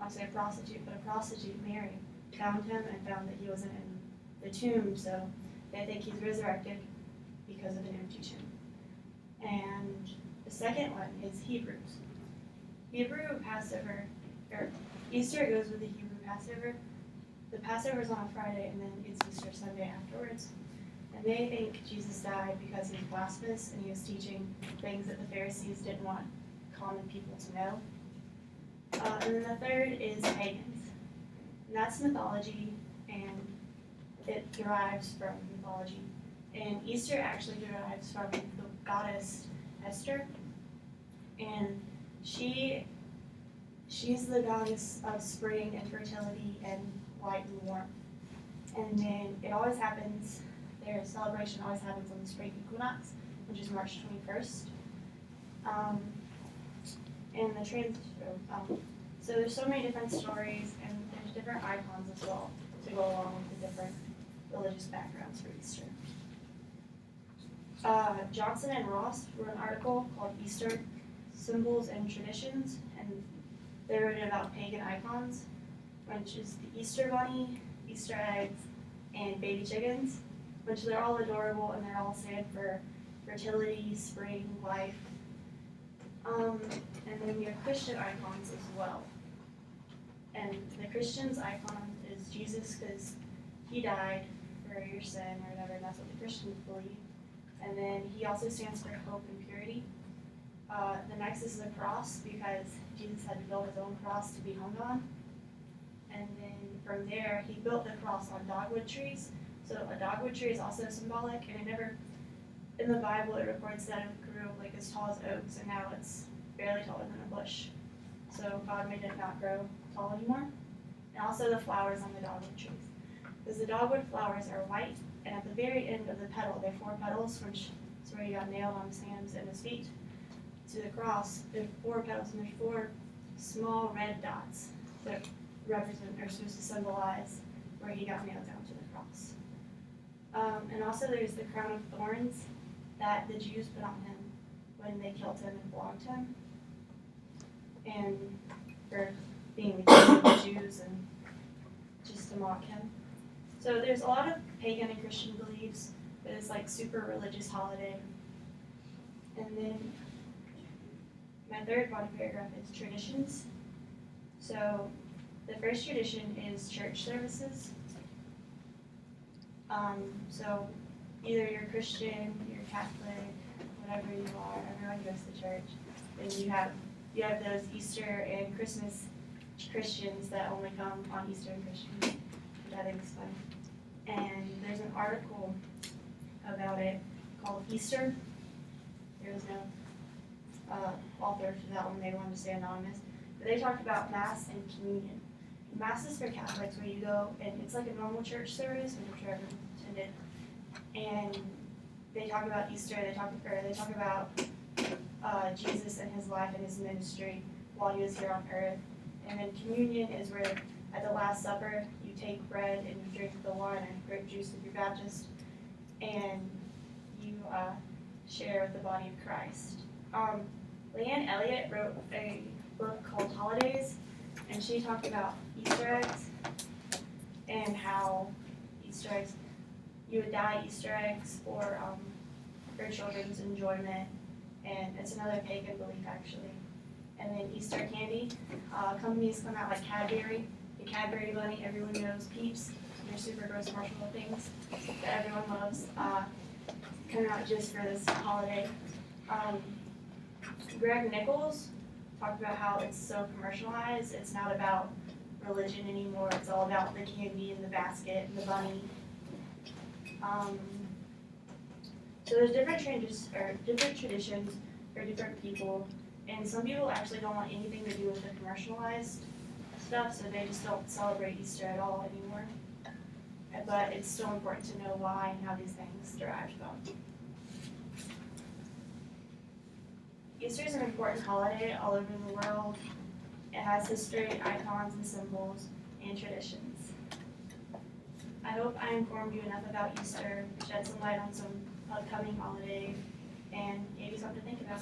I'll say a prostitute, but a prostitute, Mary, found him and found that he wasn't in the tomb, so they think he's resurrected because of an empty tomb. And the second one is Hebrews. Hebrew Passover, or Easter goes with the Hebrew Passover. The Passover is on a Friday, and then it's Easter Sunday afterwards. And they think Jesus died because he was blasphemous and he was teaching things that the Pharisees didn't want common people to know. And then the third is pagans. And that's mythology, and it derives from mythology. And Easter actually derives from the goddess Esther. And she's the goddess of spring and fertility and light and warmth. And then it always happens, their celebration always happens on the spring equinox, which is March 21st. And so there's so many different stories, and there's different icons as well to go along with the different religious backgrounds for Easter. Johnson and Ross wrote an article called Easter Symbols and Traditions, and they wrote it about pagan icons, which is the Easter bunny, Easter eggs, and baby chickens, which they're all adorable and they're all stand for fertility, spring, life. And then we have Christian icons as well. And the Christian's icon is Jesus because he died for your sin or whatever, and that's what the Christians believe. And then he also stands for hope and purity. The next is the cross because Jesus had to build his own cross to be hung on. And then from there, he built the cross on dogwood trees. So a dogwood tree is also symbolic, and in the Bible it records that it grew like as tall as oaks, and now it's barely taller than a bush. So God made it not grow tall anymore. And also the flowers on the dogwood trees. Because the dogwood flowers are white, and at the very end of the petal, there are 4 petals, which is where he got nailed on his hands and his feet to the cross. There are 4 petals, and there's 4 small red dots that represent, or supposed to symbolize, where he got nailed down to the cross. And also there's the crown of thorns that the Jews put on him when they killed him and flogged him, and for being the king of the Jews and just to mock him. So there's a lot of pagan and Christian beliefs, but it's like super religious holiday. And then my third body paragraph is traditions. So the first tradition is church services. So either you're Christian, you're Catholic, whatever you are, everyone goes to church. And you have those Easter and Christmas Christians that only come on Easter and Christians, which I think is fun. And there's an article about it called Easter. There was no author to that one, they wanted to stay anonymous. But they talked about Mass and Communion. Mass is for Catholics where you go, and it's like a normal church service, which I'm sure everyone attended. And they talk about Easter, they talk about Jesus and his life and his ministry while he was here on earth. And then communion is where at the Last Supper you take bread and you drink the wine and grape juice if you're Baptist, and you share with the body of Christ. Leanne Elliott wrote a book called Holidays, and she talked about Easter eggs and how Easter eggs, you would dye Easter eggs for children's enjoyment, and it's another pagan belief actually. And then Easter candy, companies come out like Cadbury, the Cadbury bunny, everyone knows, Peeps, they're super gross marshmallow things that everyone loves, come out just for this holiday. Greg Nichols talked about how it's so commercialized, it's not about religion anymore, it's all about the candy and the basket and the bunny. So there's different traditions for different people, and some people actually don't want anything to do with the commercialized stuff, so they just don't celebrate Easter at all anymore. but it's still important to know why and how these things derived from. Easter is an important holiday all over the world. It has history, icons, and symbols, and traditions. I hope I informed you enough about Easter, shed some light on some upcoming holiday, and gave you something to think about.